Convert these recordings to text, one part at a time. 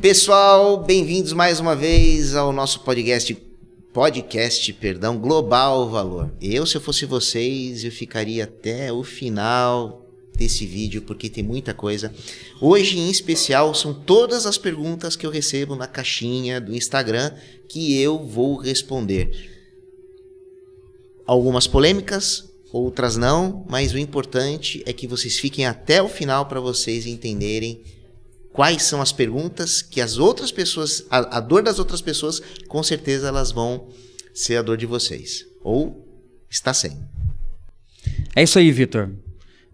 Pessoal, bem-vindos mais uma vez ao nosso podcast, Global Valor. Se eu fosse vocês, eu ficaria até o final desse vídeo, porque tem muita coisa. Hoje, em especial, são todas as perguntas que eu recebo na caixinha do Instagram que eu vou responder. Algumas polêmicas, outras não, mas o importante é que vocês fiquem até o final para vocês entenderem quais são as perguntas que as outras pessoas, a dor das outras pessoas, com certeza elas vão ser a dor de vocês. Ou está sendo. É isso aí, Vitor.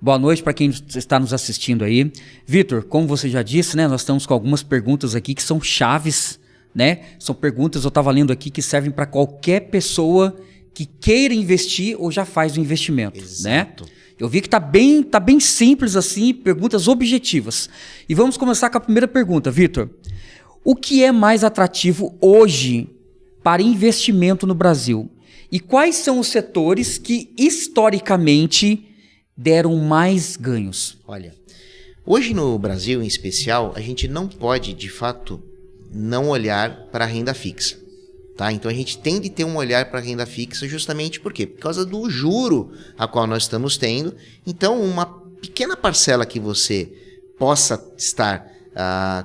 Boa noite para quem está nos assistindo aí. Vitor, como você já disse, né, nós estamos com algumas perguntas aqui que são chaves, né? São perguntas, eu estava lendo aqui, que servem para qualquer pessoa que queira investir ou já faz o investimento. Exato. Né? Eu vi que tá bem simples assim, perguntas objetivas. E vamos começar com a primeira pergunta, Vitor. O que é mais atrativo hoje para investimento no Brasil? E quais são os setores que historicamente deram mais ganhos? Olha, hoje no Brasil em especial, a gente não pode, de fato, não olhar para a renda fixa. Tá? Então a gente tem de ter um olhar para a renda fixa justamente por quê? Por causa do juro a qual nós estamos tendo. Então uma pequena parcela que você possa estar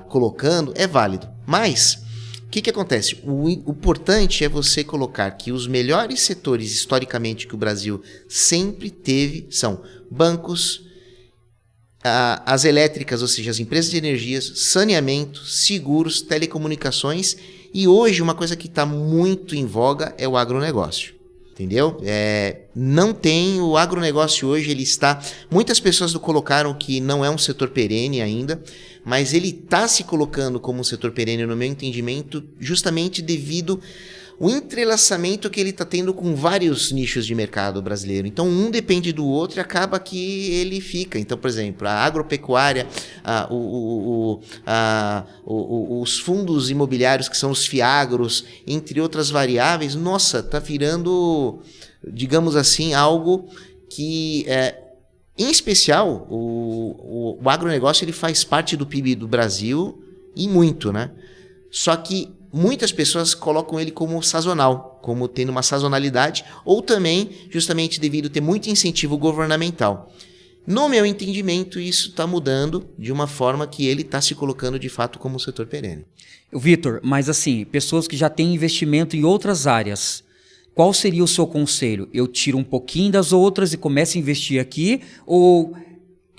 colocando é válido. Mas o que acontece? O importante é você colocar que os melhores setores historicamente que o Brasil sempre teve são bancos, as elétricas, ou seja, as empresas de energias, saneamento, seguros, telecomunicações. E hoje uma coisa que está muito em voga é o agronegócio, entendeu? Não tem o agronegócio hoje, ele está... Muitas pessoas colocaram que não é um setor perene ainda, mas ele está se colocando como um setor perene, no meu entendimento, justamente devido ao entrelaçamento que ele está tendo com vários nichos de mercado brasileiro. Então, um depende do outro e acaba que ele fica. Então, por exemplo, a agropecuária, os fundos imobiliários, que são os FIAGROS, entre outras variáveis, nossa, está virando, digamos assim, algo que... em especial, o agronegócio ele faz parte do PIB do Brasil e muito, né? Só que muitas pessoas colocam ele como sazonal, como tendo uma sazonalidade, ou também justamente devido a ter muito incentivo governamental. No meu entendimento, isso está mudando de uma forma que ele está se colocando de fato como um setor perene. Vitor, mas assim, pessoas que já têm investimento em outras áreas, qual seria o seu conselho? Eu tiro um pouquinho das outras e começo a investir aqui, ou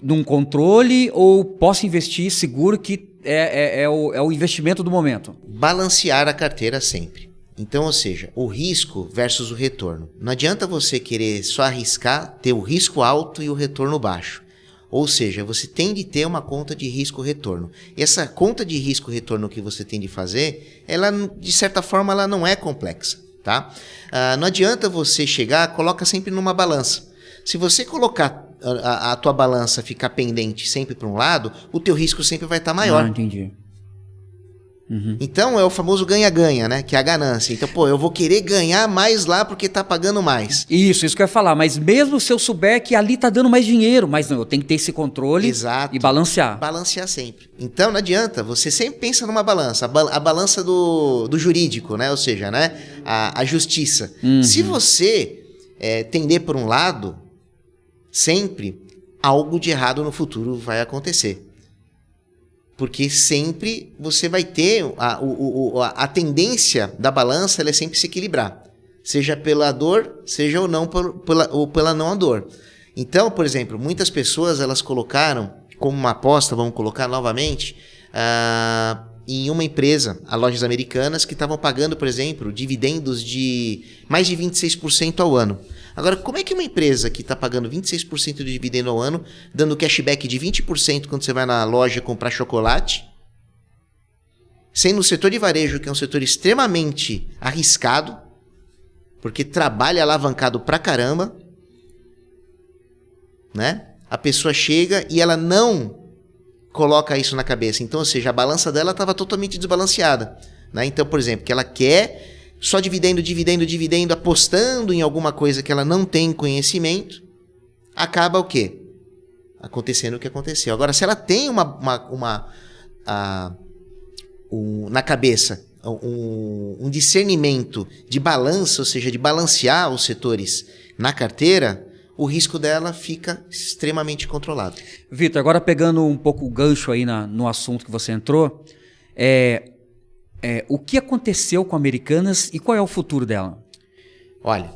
num controle, ou posso investir seguro que é o investimento do momento? Balancear a carteira sempre. Então, ou seja, o risco versus o retorno. Não adianta você querer só arriscar, ter o risco alto e o retorno baixo. Ou seja, você tem de ter uma conta de risco-retorno. E essa conta de risco-retorno que você tem de fazer, ela, de certa forma, ela não é complexa. Tá? Não adianta você chegar, coloca sempre numa balança. Se você colocar a tua balança ficar pendente sempre para um lado, o teu risco sempre vai estar maior. Ah, entendi. Uhum. Então é o famoso ganha-ganha, né? Que é a ganância. Então, eu vou querer ganhar mais lá porque tá pagando mais. Isso que eu ia falar. Mas mesmo se eu souber que ali tá dando mais dinheiro, mas não, eu tenho que ter esse controle. Exato. E balancear. Balancear sempre. Então não adianta, você sempre pensa numa balança. A balança do jurídico, né? Ou seja, né? A justiça. Uhum. Se você tender por um lado, sempre algo de errado no futuro vai acontecer. Porque sempre você vai ter a tendência da balança, ela é sempre se equilibrar. Seja pela dor, seja ou não pela não dor. Então, por exemplo, muitas pessoas elas colocaram como uma aposta, vamos colocar novamente, em uma empresa, a Lojas Americanas, que estavam pagando, por exemplo, dividendos de mais de 26% ao ano. Agora, como é que uma empresa que está pagando 26% de dividendo ao ano, dando cashback de 20% quando você vai na loja comprar chocolate, sendo o setor de varejo, que é um setor extremamente arriscado, porque trabalha alavancado pra caramba, né? A pessoa chega e ela não coloca isso na cabeça. Então, ou seja, a balança dela estava totalmente desbalanceada, né? Então, por exemplo, que ela quer só dividendo, apostando em alguma coisa que ela não tem conhecimento, acaba o quê? Acontecendo o que aconteceu. Agora, se ela tem na cabeça um discernimento de balanço, ou seja, de balancear os setores na carteira, o risco dela fica extremamente controlado. Vitor, agora pegando um pouco o gancho aí no assunto que você entrou, o que aconteceu com a Americanas e qual é o futuro dela? Olha,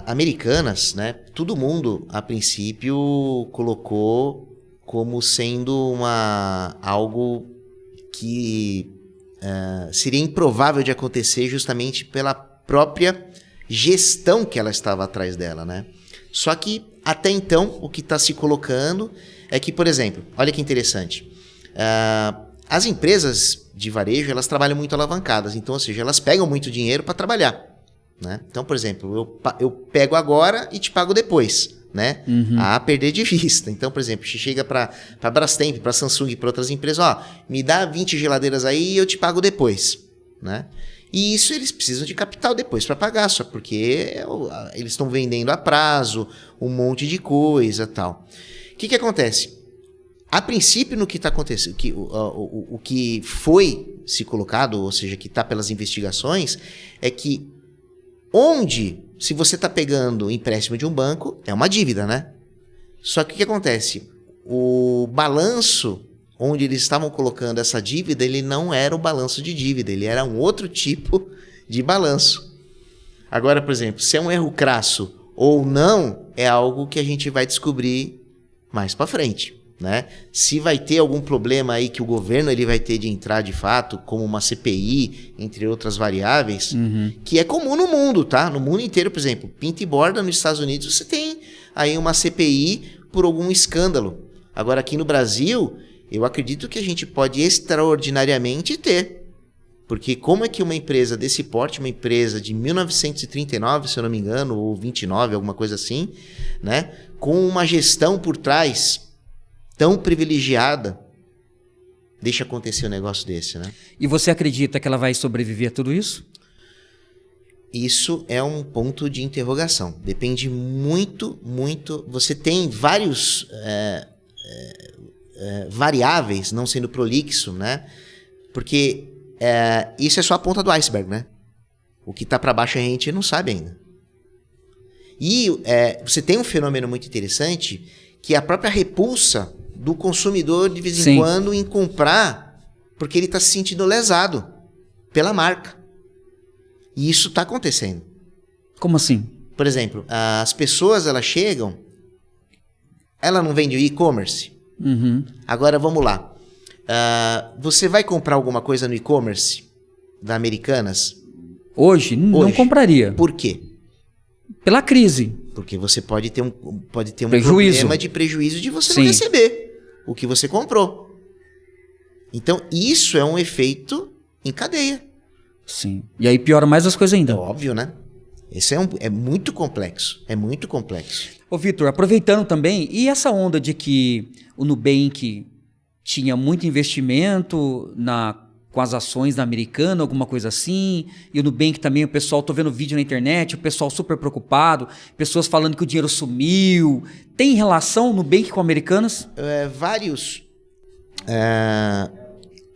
Americanas, né, todo mundo a princípio colocou como sendo algo que seria improvável de acontecer justamente pela própria gestão que ela estava atrás dela, né? Só que até então o que está se colocando é que, por exemplo, olha que interessante, as empresas de varejo elas trabalham muito alavancadas, então, ou seja, elas pegam muito dinheiro para trabalhar, né? Então, por exemplo, eu pego agora e te pago depois, né? A perder de vista. Então, por exemplo, você chega para Brastemp, para Samsung, para outras empresas, ó, me dá 20 geladeiras aí e eu te pago depois, né? E isso eles precisam de capital depois para pagar, só porque eles estão vendendo a prazo, um monte de coisa e tal. O que acontece? A princípio, no que está acontecendo, o que foi se colocado, ou seja, que está pelas investigações, é que se você está pegando empréstimo de um banco, é uma dívida, né? Só que o que acontece? O balanço onde eles estavam colocando essa dívida, ele não era o balanço de dívida, ele era um outro tipo de balanço. Agora, por exemplo, se é um erro crasso ou não, é algo que a gente vai descobrir mais para frente, né? Se vai ter algum problema aí que o governo ele vai ter de entrar de fato, como uma CPI, entre outras variáveis, que é comum no mundo, tá? No mundo inteiro, por exemplo, pinta e borda nos Estados Unidos, você tem aí uma CPI por algum escândalo. Agora, aqui no Brasil, eu acredito que a gente pode extraordinariamente ter. Porque como é que uma empresa desse porte, uma empresa de 1939, se eu não me engano, ou 29, alguma coisa assim, né, com uma gestão por trás tão privilegiada, deixa acontecer um negócio desse, né? E você acredita que ela vai sobreviver a tudo isso? Isso é um ponto de interrogação. Depende muito, muito. Você tem vários variáveis, não sendo prolixo, né? Porque isso é só a ponta do iceberg, né? O que está para baixo a gente não sabe ainda. E você tem um fenômeno muito interessante, que é a própria repulsa do consumidor de vez em quando em comprar, porque ele está se sentindo lesado pela marca. E isso está acontecendo. Como assim? Por exemplo, as pessoas elas chegam, ela não vende o e-commerce. Agora vamos lá. Você vai comprar alguma coisa no e-commerce da Americanas? Hoje? Não compraria. Por quê? Pela crise. Porque você pode ter um prejuízo. Problema de prejuízo de você não receber o que você comprou. Então, isso é um efeito em cadeia. Sim. E aí piora mais as coisas ainda. É óbvio, né? Esse é muito complexo. É muito complexo. Ô, Vitor, aproveitando também, e essa onda de que o Nubank tinha muito investimento com as ações da Americana, alguma coisa assim, e o Nubank também, o pessoal, tô vendo vídeo na internet, o pessoal super preocupado, pessoas falando que o dinheiro sumiu. Tem relação Nubank com Americanas?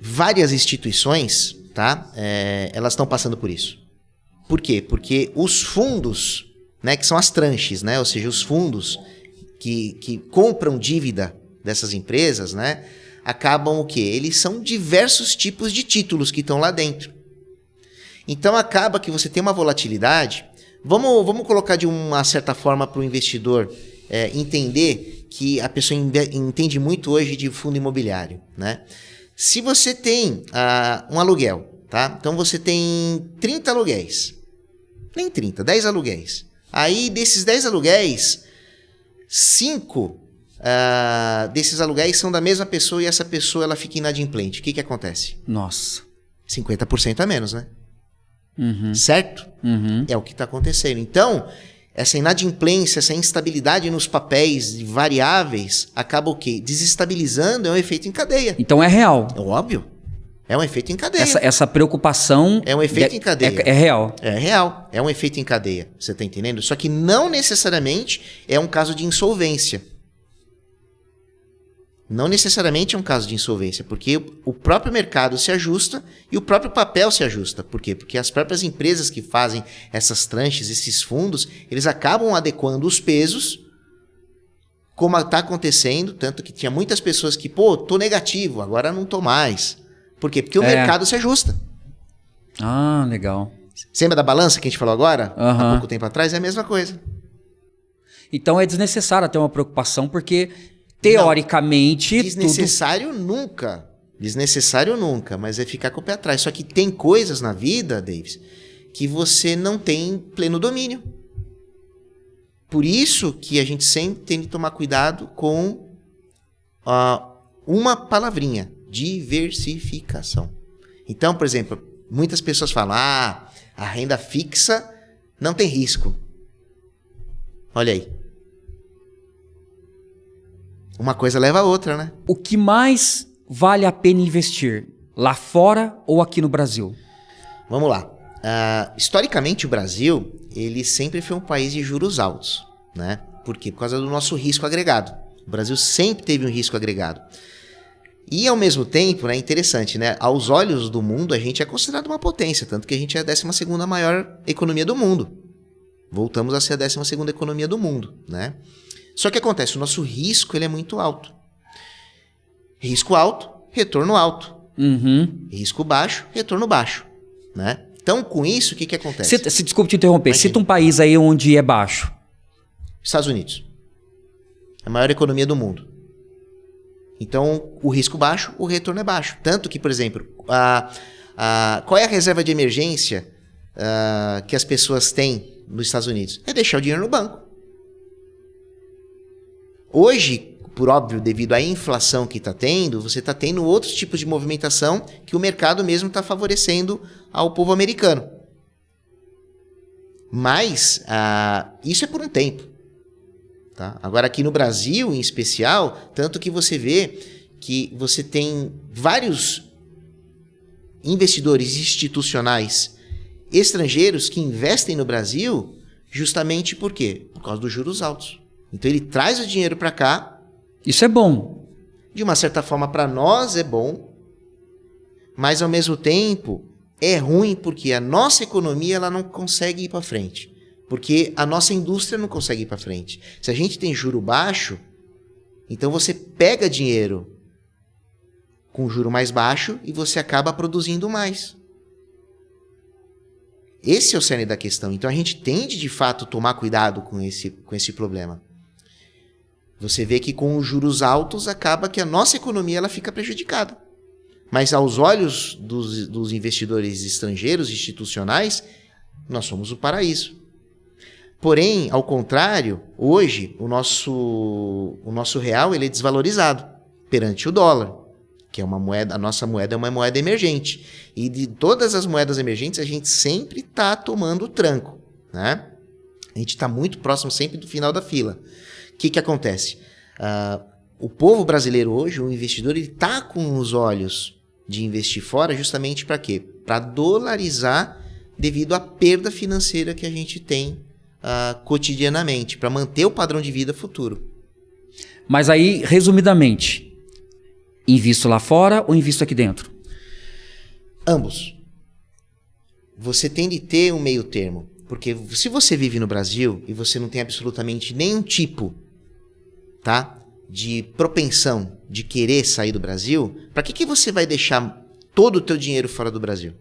Várias instituições, tá? Elas estão passando por isso. Por quê? Porque os fundos, né, que são as tranches, né, ou seja, os fundos que compram dívida dessas empresas, né, acabam o quê? Eles são diversos tipos de títulos que estão lá dentro. Então acaba que você tem uma volatilidade. Vamos colocar de uma certa forma para o investidor entender que a pessoa entende muito hoje de fundo imobiliário, né? Se você tem um aluguel, tá? Então você tem 30 aluguéis. Nem 30, 10 aluguéis. Aí desses 10 aluguéis, 5 desses aluguéis são da mesma pessoa e essa pessoa ela fica inadimplente. O que acontece? Nossa. 50% a menos, né? Certo? É o que está acontecendo. Então, essa inadimplência, essa instabilidade nos papéis variáveis acaba o quê? Desestabilizando, é um efeito em cadeia. Então é real. É óbvio. É um efeito em cadeia. Essa preocupação... É um efeito em cadeia. É real. É real. É um efeito em cadeia. Você está entendendo? Só que não necessariamente é um caso de insolvência. Não necessariamente é um caso de insolvência, porque o próprio mercado se ajusta e o próprio papel se ajusta. Por quê? Porque as próprias empresas que fazem essas tranches, esses fundos, eles acabam adequando os pesos, como está acontecendo, tanto que tinha muitas pessoas que, tô negativo, agora não tô mais. Por quê? Porque o mercado se ajusta. Ah, legal. Você lembra da balança que a gente falou agora? Uhum. Há pouco tempo atrás? É a mesma coisa. Então é desnecessário ter uma preocupação, porque teoricamente... Não, desnecessário nunca. Desnecessário nunca, mas é ficar com o pé atrás. Só que tem coisas na vida, Davis, que você não tem pleno domínio. Por isso que a gente sempre tem que tomar cuidado com uma palavrinha, diversificação. Então, por exemplo, muitas pessoas falam, a renda fixa não tem risco. Olha aí. Uma coisa leva a outra, né? O que mais vale a pena investir? Lá fora ou aqui no Brasil? Vamos lá. Historicamente, o Brasil, ele sempre foi um país de juros altos, né? Por quê? Por causa do nosso risco agregado. O Brasil sempre teve um risco agregado. E, ao mesmo tempo, né, interessante, né? Aos olhos do mundo, a gente é considerado uma potência, tanto que a gente é a 12ª maior economia do mundo. Voltamos a ser a 12ª economia do mundo, né? Só que acontece, o nosso risco ele é muito alto. Risco alto, retorno alto. Uhum. Risco baixo, retorno baixo, né? Então, com isso, o que acontece? Desculpe te interromper. Imagina. Cita um país aí onde é baixo. Estados Unidos. A maior economia do mundo. Então, o risco baixo, o retorno é baixo. Tanto que, por exemplo, qual é a reserva de emergência que as pessoas têm nos Estados Unidos? É deixar o dinheiro no banco. Hoje, por óbvio, devido à inflação que está tendo, você está tendo outros tipos de movimentação que o mercado mesmo está favorecendo ao povo americano. Mas isso é por um tempo. Tá? Agora, aqui no Brasil, em especial, tanto que você vê que você tem vários investidores institucionais estrangeiros que investem no Brasil justamente por quê? Por causa dos juros altos. Então ele traz o dinheiro para cá. Isso é bom. De uma certa forma, para nós é bom, mas ao mesmo tempo é ruim porque a nossa economia ela não consegue ir para frente. Porque a nossa indústria não consegue ir para frente. Se a gente tem juro baixo, então você pega dinheiro com juro mais baixo e você acaba produzindo mais. Esse é o cerne da questão. Então a gente tende de fato tomar cuidado com esse problema. Você vê que com os juros altos acaba que a nossa economia ela fica prejudicada. Mas aos olhos dos investidores estrangeiros, institucionais, nós somos o paraíso. Porém, ao contrário, hoje o nosso real ele é desvalorizado perante o dólar, que é uma moeda, a nossa moeda é uma moeda emergente. E de todas as moedas emergentes a gente sempre está tomando tranco, né? A gente está muito próximo sempre do final da fila. O que acontece? O povo brasileiro hoje, o investidor, ele está com os olhos de investir fora justamente para quê? Para dolarizar devido à perda financeira que a gente tem cotidianamente, para manter o padrão de vida futuro. Mas aí, resumidamente, invisto lá fora ou invisto aqui dentro? Ambos. Você tem de ter um meio termo. Porque se você vive no Brasil e você não tem absolutamente nenhum tipo, tá, de propensão de querer sair do Brasil, para que você vai deixar todo o teu dinheiro fora do Brasil?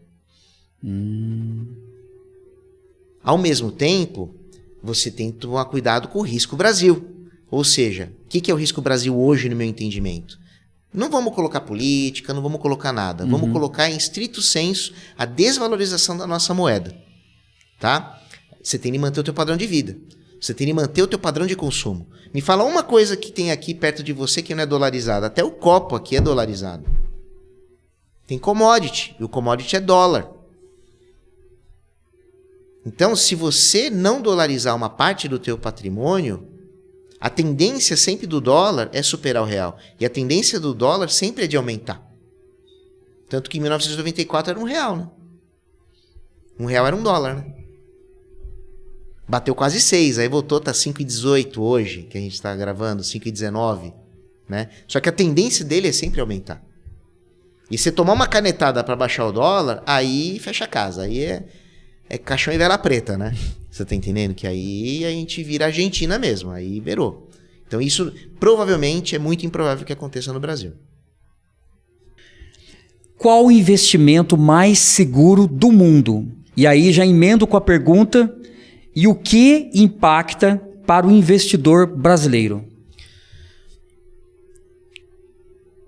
Ao mesmo tempo, você tem que tomar cuidado com o risco Brasil. Ou seja, o que é o risco Brasil hoje no meu entendimento? Não vamos colocar política, não vamos colocar nada. Vamos colocar em estrito senso a desvalorização da nossa moeda. Tá? Você tem que manter o teu padrão de vida. Você tem que manter o teu padrão de consumo. Me fala uma coisa que tem aqui perto de você que não é dolarizada. Até o copo aqui é dolarizado. Tem commodity. E o commodity é dólar. Então, se você não dolarizar uma parte do teu patrimônio, a tendência sempre do dólar é superar o real. E a tendência do dólar sempre é de aumentar. Tanto que em 1994 era R$1, né? R$1 era $1, né? Bateu quase 6, aí voltou, tá 5,18 hoje, que a gente tá gravando, 5,19. né? Só que a tendência dele é sempre aumentar. E você tomar uma canetada para baixar o dólar, aí fecha a casa. Aí é caixão e vela preta, né? Você tá entendendo? Que aí a gente vira Argentina mesmo. Aí virou. Então isso provavelmente é muito improvável que aconteça no Brasil. Qual o investimento mais seguro do mundo? E aí já emendo com a pergunta, e o que impacta para o investidor brasileiro?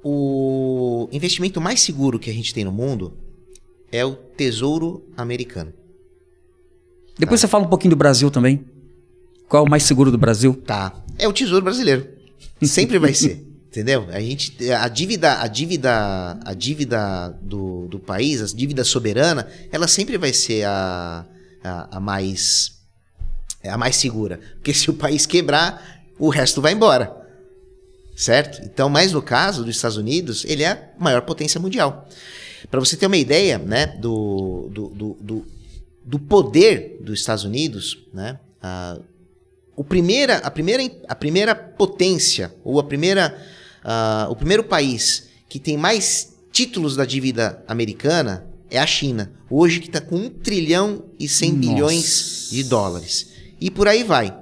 O investimento mais seguro que a gente tem no mundo é o Tesouro Americano. Depois você fala um pouquinho do Brasil também. Qual é o mais seguro do Brasil? Tá. É o Tesouro Brasileiro. Sempre vai ser. Entendeu? A dívida do país, a dívida soberana, ela sempre vai ser a mais segura. Porque se o país quebrar, o resto vai embora. Certo? Então, mas no caso dos Estados Unidos, ele é a maior potência mundial. Para você ter uma ideia, né, do poder dos Estados Unidos, né, a primeira potência, ou o primeiro país que tem mais títulos da dívida americana é a China. Hoje que está com 1 trilhão e 100 bilhões de dólares. E por aí vai.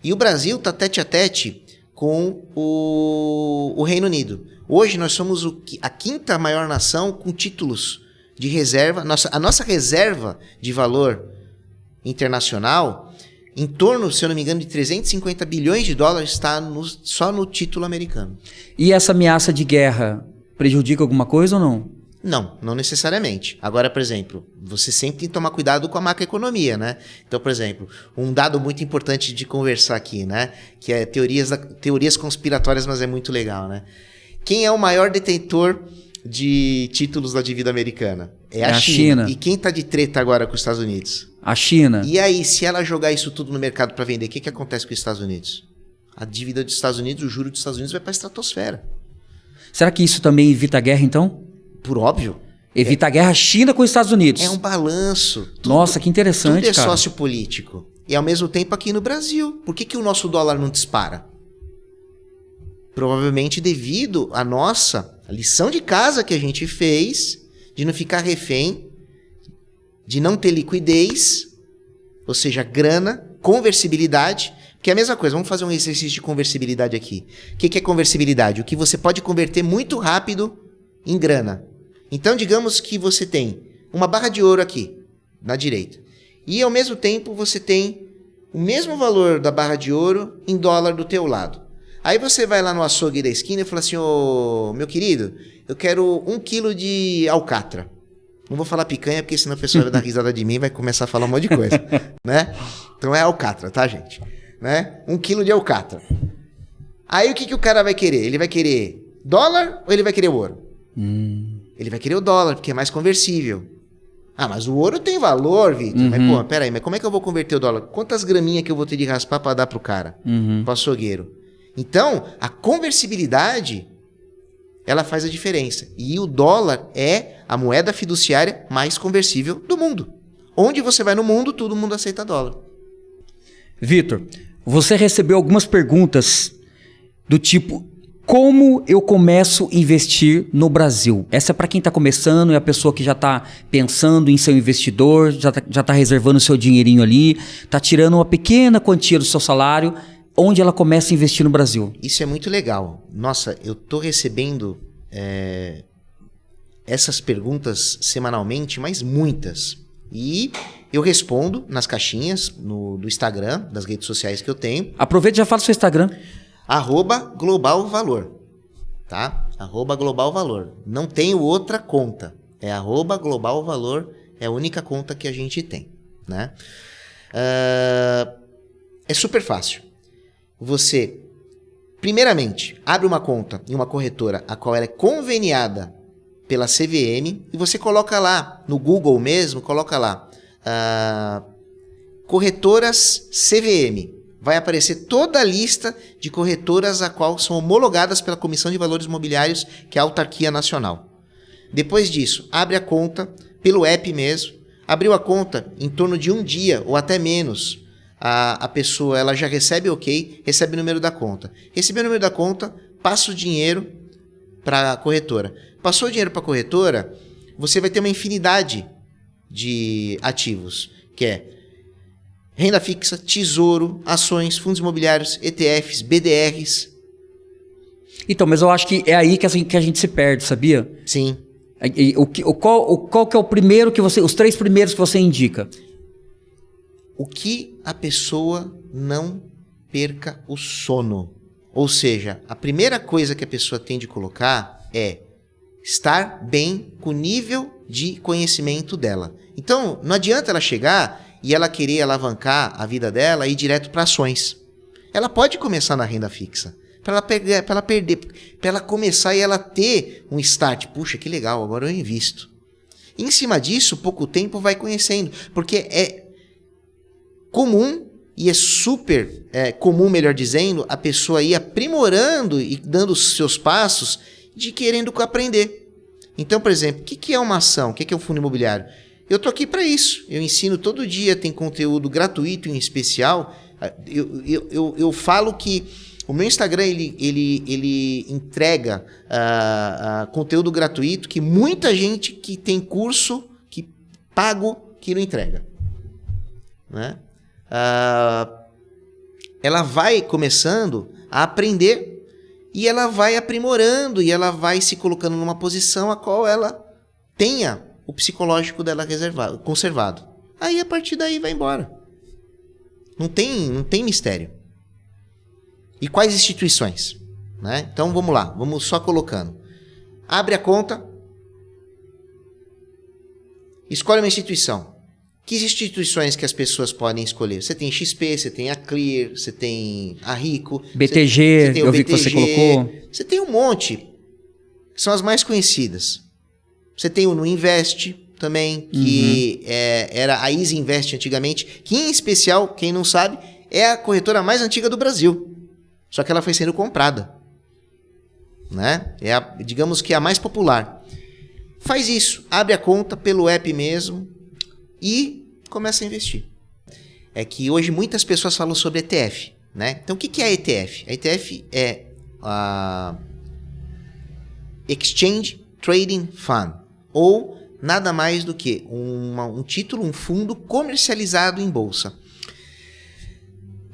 E o Brasil está tete a tete com o Reino Unido. Hoje nós somos a 5ª maior nação com títulos de reserva. A nossa reserva de valor internacional, em torno, se eu não me engano, de 350 bilhões de dólares está só no título americano. E essa ameaça de guerra prejudica alguma coisa ou não? Não necessariamente. Agora, por exemplo, você sempre tem que tomar cuidado com a macroeconomia, né? Então, por exemplo, um dado muito importante de conversar aqui, né? Que é teorias conspiratórias, mas é muito legal, né? Quem é o maior detentor de títulos da dívida americana? É a China. E quem tá de treta agora com os Estados Unidos? A China. E aí, se ela jogar isso tudo no mercado para vender, o que acontece com os Estados Unidos? A dívida dos Estados Unidos, o juro dos Estados Unidos vai para a estratosfera. Será que isso também evita a guerra, então? Por óbvio. Evita a guerra China com os Estados Unidos. É um balanço. Nossa, que interessante, tudo cara. Sociopolítico. E ao mesmo tempo aqui no Brasil. Por que o nosso dólar não dispara? Provavelmente devido à nossa lição de casa que a gente fez de não ficar refém, de não ter liquidez, ou seja, grana, conversibilidade, que é a mesma coisa. Vamos fazer um exercício de conversibilidade aqui. O que é conversibilidade? O que você pode converter muito rápido em grana. Então, digamos que você tem uma barra de ouro aqui, na direita. E, ao mesmo tempo, você tem o mesmo valor da barra de ouro em dólar do teu lado. Aí você vai lá no açougue da esquina e fala assim, ô, meu querido, eu quero 1 quilo de alcatra. Não vou falar picanha, porque senão a pessoa vai dar risada de mim e vai começar a falar um monte de coisa, né? Então é alcatra, tá, gente? Né? 1 quilo de alcatra. Aí o que o cara vai querer? Ele vai querer dólar ou ele vai querer ouro? Ele vai querer o dólar, porque é mais conversível. Ah, mas o ouro tem valor, Vitor. Mas, pô, peraí, mas como é que eu vou converter o dólar? Quantas graminhas que eu vou ter de raspar para dar pro cara? Pro açougueiro? Então, a conversibilidade, ela faz a diferença. E o dólar é a moeda fiduciária mais conversível do mundo. Onde você vai no mundo, todo mundo aceita dólar. Vitor, você recebeu algumas perguntas do tipo... Como eu começo a investir no Brasil? Essa é para quem está começando, é a pessoa que já está pensando em ser um investidor, já tá reservando o seu dinheirinho ali, está tirando uma pequena quantia do seu salário, onde ela começa a investir no Brasil. Isso é muito legal. Nossa, eu estou recebendo essas perguntas semanalmente, mas muitas. E eu respondo nas caixinhas do Instagram, das redes sociais que eu tenho. Aproveita e já fala o seu Instagram. @globalvalor, tá? @globalvalor. Não tenho outra conta. É @globalvalor, é a única conta que a gente tem, né? É super fácil. Você, primeiramente, abre uma conta em uma corretora a qual ela é conveniada pela CVM e você coloca lá, no Google mesmo, coloca lá, corretoras CVM. Vai aparecer toda a lista de corretoras a qual são homologadas pela Comissão de Valores Mobiliários, que é a autarquia nacional. Depois disso, abre a conta pelo app mesmo. Abriu a conta em torno de 1 dia ou até menos. A pessoa ela já recebe recebe o número da conta. Recebeu o número da conta, passa o dinheiro para a corretora. Passou o dinheiro para a corretora, você vai ter uma infinidade de ativos, que é renda fixa, tesouro, ações, fundos imobiliários, ETFs, BDRs. Então, mas eu acho que é aí que a gente se perde, sabia? Sim. Qual que é o primeiro que você... Os 3 primeiros que você indica? O que a pessoa não perca o sono. Ou seja, a primeira coisa que a pessoa tem de colocar é estar bem com o nível de conhecimento dela. Então, não adianta ela chegar e ela querer alavancar a vida dela e ir direto para ações. Ela pode começar na renda fixa. Para ela começar e ela ter um start. Puxa, que legal, agora eu invisto. Em cima disso, pouco tempo vai conhecendo. Porque é comum, e é super comum, melhor dizendo, a pessoa ir aprimorando e dando os seus passos de querendo aprender. Então, por exemplo, o que é uma ação? O que é um fundo imobiliário? Eu tô aqui para isso. Eu ensino todo dia, tem conteúdo gratuito em especial. Eu falo que o meu Instagram ele entrega conteúdo gratuito que muita gente que tem curso que pago que não entrega, né? Ela vai começando a aprender e ela vai aprimorando e ela vai se colocando numa posição a qual ela tenha o psicológico dela conservado. Aí a partir daí vai embora. Não tem mistério. E quais instituições? Né? Então vamos lá, vamos só colocando. Abre a conta, escolhe uma instituição. Que instituições que as pessoas podem escolher? Você tem XP, você tem a Clear, você tem a Rico, BTG, você tem o eu vi BTG, que você colocou. Você tem um monte, que são as mais conhecidas. Você tem o Nuinvest também, que era a Easy Invest antigamente, que em especial, quem não sabe, é a corretora mais antiga do Brasil. Só que ela foi sendo comprada, né? Digamos que é a mais popular. Faz isso, abre a conta pelo app mesmo e começa a investir. É que hoje muitas pessoas falam sobre ETF, né? Então o que é ETF? A ETF é a Exchange Trading Fund, ou nada mais do que um título, um fundo comercializado em bolsa.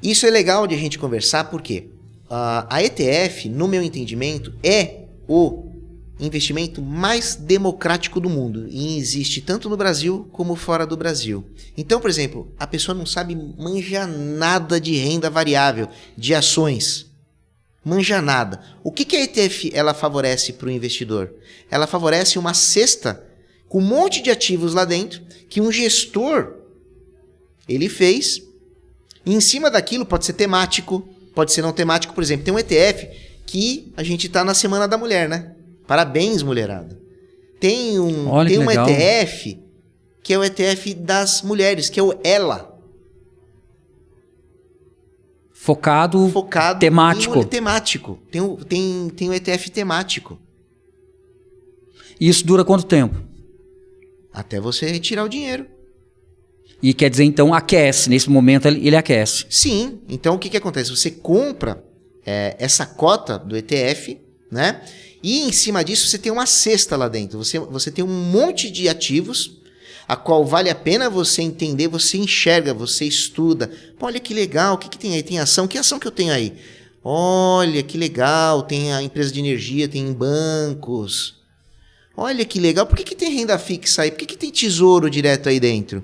Isso é legal de a gente conversar porque a ETF, no meu entendimento, é o investimento mais democrático do mundo e existe tanto no Brasil como fora do Brasil. Então, por exemplo, a pessoa não sabe manja nada de renda variável, de ações. Manja nada. O que a ETF ela favorece para o investidor? Ela favorece uma cesta com um monte de ativos lá dentro que um gestor ele fez. E em cima daquilo pode ser temático, pode ser não temático. Por exemplo, tem um ETF que a gente está na Semana da Mulher, né? Parabéns, mulherada. Tem um ETF que é o ETF das mulheres, que é o ELA. Focado temático. Temático. Tem um ETF temático. E isso dura quanto tempo? Até você retirar o dinheiro. E quer dizer, então, aquece. Nesse momento, ele aquece. Sim. Então, o que acontece? Você compra essa cota do ETF, né? E em cima disso, você tem uma cesta lá dentro. Você tem um monte de ativos, a qual vale a pena você entender, você enxerga, você estuda. Pô, olha que legal, o que tem aí? Tem ação? Que ação que eu tenho aí? Olha que legal, tem a empresa de energia, tem bancos. Olha que legal, por que tem renda fixa aí? Por que tem tesouro direto aí dentro?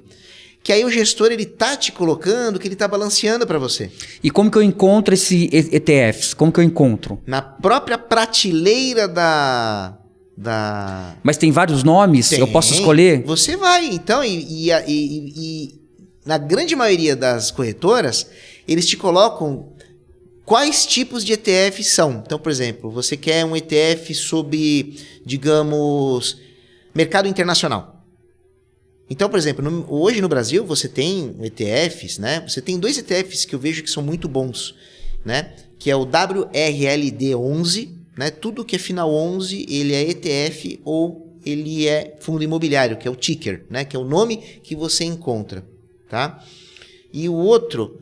Que aí o gestor, ele tá te colocando, que ele tá balanceando para você. E como que eu encontro esses ETFs? Como que eu encontro? Na própria prateleira da... Mas tem vários nomes? Eu posso escolher? Você vai, então, e na grande maioria das corretoras, eles te colocam quais tipos de ETF são. Então, por exemplo, você quer um ETF sobre, digamos, mercado internacional. Então, por exemplo, hoje no Brasil você tem ETFs, né? Você tem 2 ETFs que eu vejo que são muito bons, né? Que é o WRLD11, né? Tudo que é final 11, ele é ETF ou ele é fundo imobiliário, que é o ticker, né? Que é o nome que você encontra, tá? E o outro,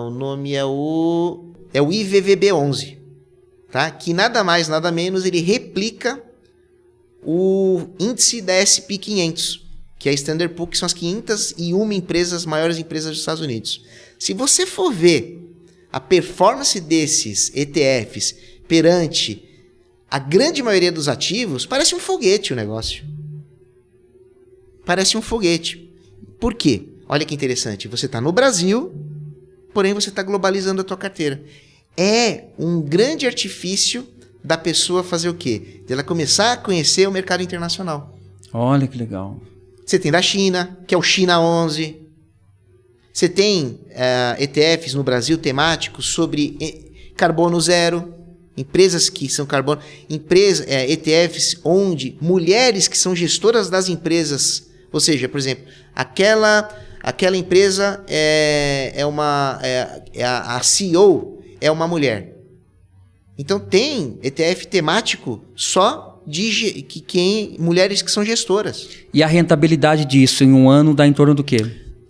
o nome é o IVVB11, tá? Que nada mais, nada menos, ele replica o índice da S&P 500, que é a Standard Poor's, que são as 501 maiores empresas dos Estados Unidos. Se você for ver a performance desses ETFs perante a grande maioria dos ativos, parece um foguete o negócio. Parece um foguete. Por quê? Olha que interessante. Você está no Brasil, porém você está globalizando a tua carteira. É um grande artifício da pessoa fazer o quê? De ela começar a conhecer o mercado internacional. Olha que legal. Você tem da China, que é o China 11. Você tem ETFs no Brasil temáticos sobre carbono zero. Empresas que são carbono, ETFs onde mulheres que são gestoras das empresas, ou seja, por exemplo, aquela empresa a CEO é uma mulher. Então tem ETF temático só de mulheres que são gestoras. E a rentabilidade disso em um ano dá em torno do quê?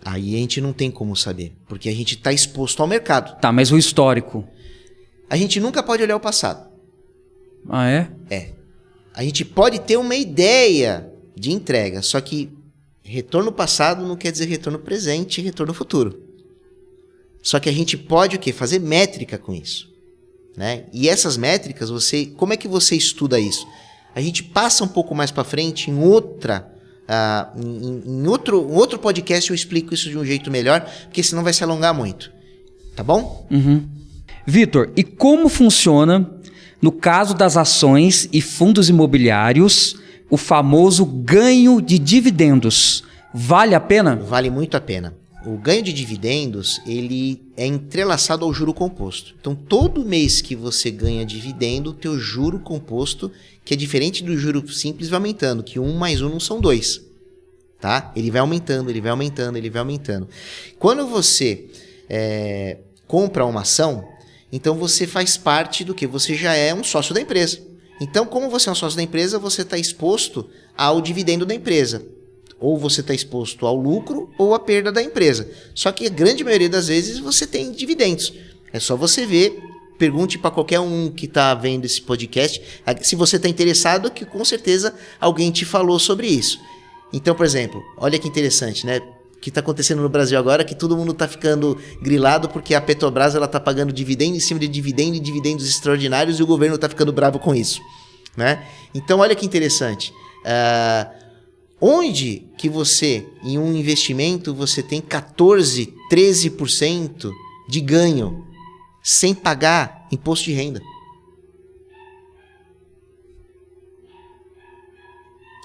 Aí a gente não tem como saber, porque a gente está exposto ao mercado. Tá, mas o histórico? A gente nunca pode olhar o passado. Ah, é? É. A gente pode ter uma ideia de entrega, só que retorno passado não quer dizer retorno presente e retorno futuro. Só que a gente pode o quê? Fazer métrica com isso. Né? E essas métricas, como é que você estuda isso? A gente passa um pouco mais para frente em outro podcast eu explico isso de um jeito melhor, porque senão vai se alongar muito. Tá bom? Uhum. Vitor, e como funciona, no caso das ações e fundos imobiliários, o famoso ganho de dividendos? Vale a pena? Vale muito a pena. O ganho de dividendos, ele é entrelaçado ao juro composto. Então, todo mês que você ganha dividendo, o teu juro composto, que é diferente do juro simples, vai aumentando, que 1 mais 1 não são 2. Tá? Ele vai aumentando, ele vai aumentando, ele vai aumentando. Quando você compra uma ação, então você faz parte do que? Você já é um sócio da empresa. Então, como você é um sócio da empresa, você está exposto ao dividendo da empresa. Ou você está exposto ao lucro ou à perda da empresa. Só que a grande maioria das vezes você tem dividendos. É só você ver, pergunte para qualquer um que está vendo esse podcast, se você está interessado, que com certeza alguém te falou sobre isso. Então, por exemplo, olha que interessante, né? O que está acontecendo no Brasil agora é que todo mundo está ficando grilado porque a Petrobras está pagando dividendo em cima de dividendo e dividendos extraordinários e o governo está ficando bravo com isso. Né? Então, olha que interessante. Onde que você, em um investimento, você tem 14%, 13% de ganho sem pagar imposto de renda?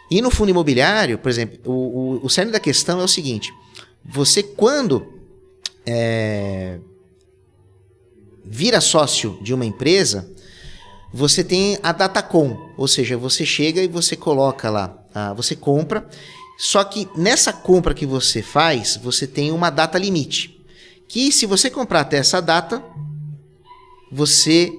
E no fundo imobiliário, por exemplo, o cerne da questão é o seguinte: você quando vira sócio de uma empresa, você tem a Datacom, ou seja, você chega e você coloca lá, você compra, só que nessa compra que você faz, você tem uma data limite, que se você comprar até essa data, você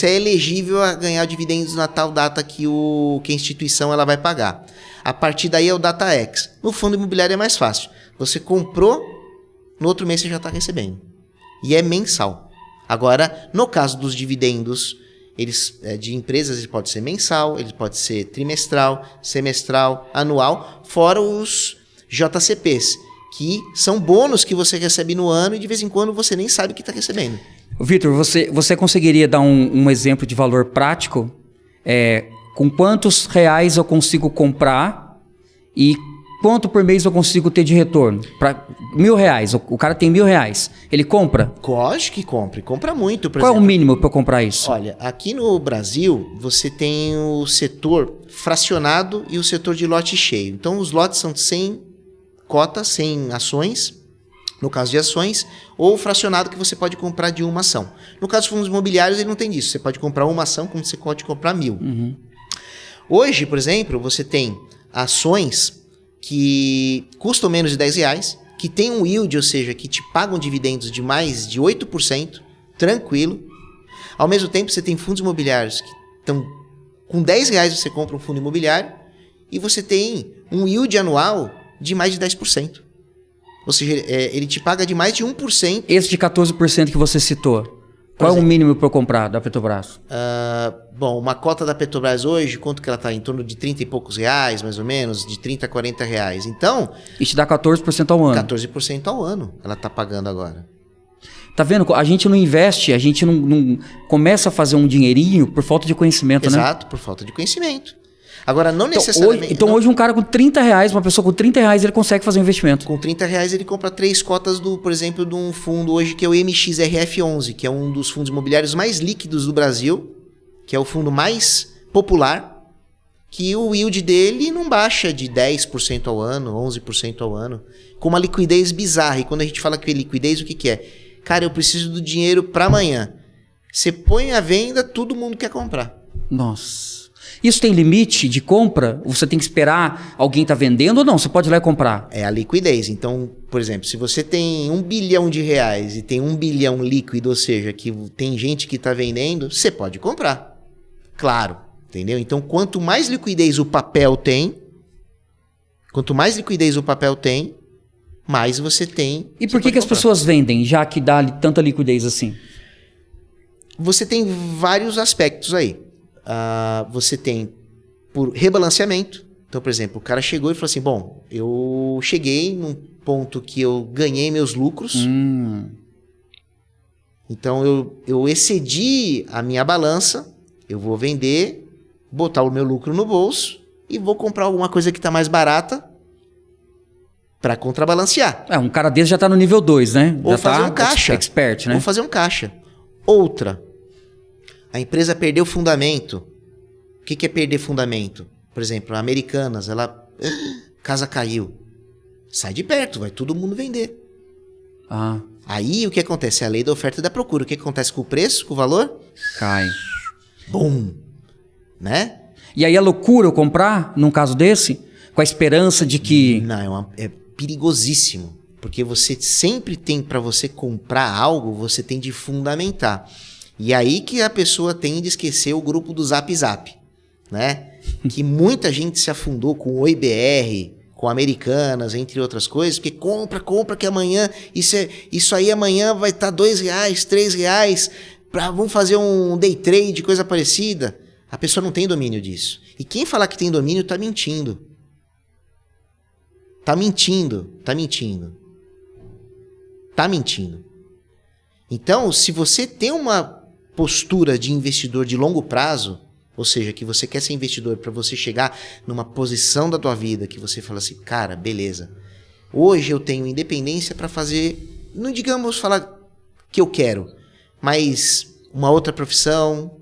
é elegível a ganhar dividendos na tal data que a instituição ela vai pagar. A partir daí é o Data X. No fundo imobiliário é mais fácil. Você comprou, no outro mês você já está recebendo. E é mensal. Agora, no caso dos dividendos de empresas, ele pode ser mensal, ele pode ser trimestral, semestral, anual, fora os JCPs, que são bônus que você recebe no ano e de vez em quando você nem sabe que está recebendo. Vitor, você conseguiria dar um exemplo de valor prático? Com quantos reais eu consigo comprar e quanto por mês eu consigo ter de retorno? Para R$1.000, o cara tem R$1.000, ele compra? Lógico que compra muito. Qual é o mínimo para eu comprar isso? Olha, aqui no Brasil você tem o setor fracionado e o setor de lote cheio. Então os lotes são 100 cotas, 100 ações, no caso de ações, ou fracionado que você pode comprar de uma ação. No caso de fundos imobiliários ele não tem disso, você pode comprar uma ação como você pode comprar 1.000. Uhum. Hoje, por exemplo, você tem ações que custam menos de R$10, que tem um yield, ou seja, que te pagam dividendos de mais de 8%, tranquilo. Ao mesmo tempo, você tem fundos imobiliários que estão com R$10 você compra um fundo imobiliário e você tem um yield anual de mais de 10%. Ou seja, ele te paga de mais de 1%. Esse de 14% que você citou, Qual é o mínimo para eu comprar da Petrobras? Bom, uma cota da Petrobras hoje, quanto que ela está? Em torno de 30 e poucos reais, mais ou menos, de 30 a 40 reais. Então... Isso dá 14% ao ano. 14% ao ano ela está pagando agora. Tá vendo? A gente não investe, a gente não começa a fazer um dinheirinho por falta de conhecimento, né? Exato, por falta de conhecimento. Agora, não necessariamente... Hoje um cara com 30 reais, uma pessoa com 30 reais, ele consegue fazer um investimento. Com 30 reais ele compra 3 cotas, por exemplo, de um fundo hoje que é o MXRF11, que é um dos fundos imobiliários mais líquidos do Brasil, que é o fundo mais popular, que o yield dele não baixa de 10% ao ano, 11% ao ano, com uma liquidez bizarra. E quando a gente fala que é liquidez, o que é? Cara, eu preciso do dinheiro para amanhã. Você põe à venda, todo mundo quer comprar. Nossa. Isso tem limite de compra? Você tem que esperar alguém tá vendendo ou não? Você pode ir lá e comprar? É a liquidez. Então, por exemplo, se você tem R$1 bilhão e tem 1 bilhão líquido, ou seja, que tem gente que está vendendo, você pode comprar. Claro, entendeu? Então, quanto mais liquidez o papel tem, mais você tem. E por que as pessoas vendem, já que dá tanta liquidez assim? Você tem vários aspectos aí. Você tem por rebalanceamento. Então, por exemplo, o cara chegou e falou assim, bom, eu cheguei num ponto que eu ganhei meus lucros, então eu excedi a minha balança, eu vou vender, botar o meu lucro no bolso e vou comprar alguma coisa que está mais barata para contrabalancear. Um cara desse já está no nível 2, né? Ou já fazer tá um caixa. Expert, né? Ou fazer um caixa. Outra, a empresa perdeu fundamento. O que é perder fundamento? Por exemplo, a Americanas, casa caiu. Sai de perto, vai todo mundo vender. Aí o que acontece? É a lei da oferta e da procura. O que acontece com o preço, com o valor? Cai. Bum! Né? E aí é loucura eu comprar, num caso desse? Com a esperança de que... Não, é perigosíssimo. Porque você sempre tem, para você comprar algo, você tem de fundamentar. E aí que a pessoa tende a esquecer o grupo do Zap Zap, né? Que muita gente se afundou com o IBR, com Americanas, entre outras coisas, porque compra que amanhã, isso aí amanhã vai estar R$2, R$3, vamos fazer um day trade, coisa parecida. A pessoa não tem domínio disso. E quem falar que tem domínio está mentindo. Tá mentindo. Então, se você tem uma postura de investidor de longo prazo, ou seja, que você quer ser investidor para você chegar numa posição da tua vida que você fala assim, cara, beleza, hoje eu tenho independência para fazer, não digamos falar que eu quero, mas uma outra profissão,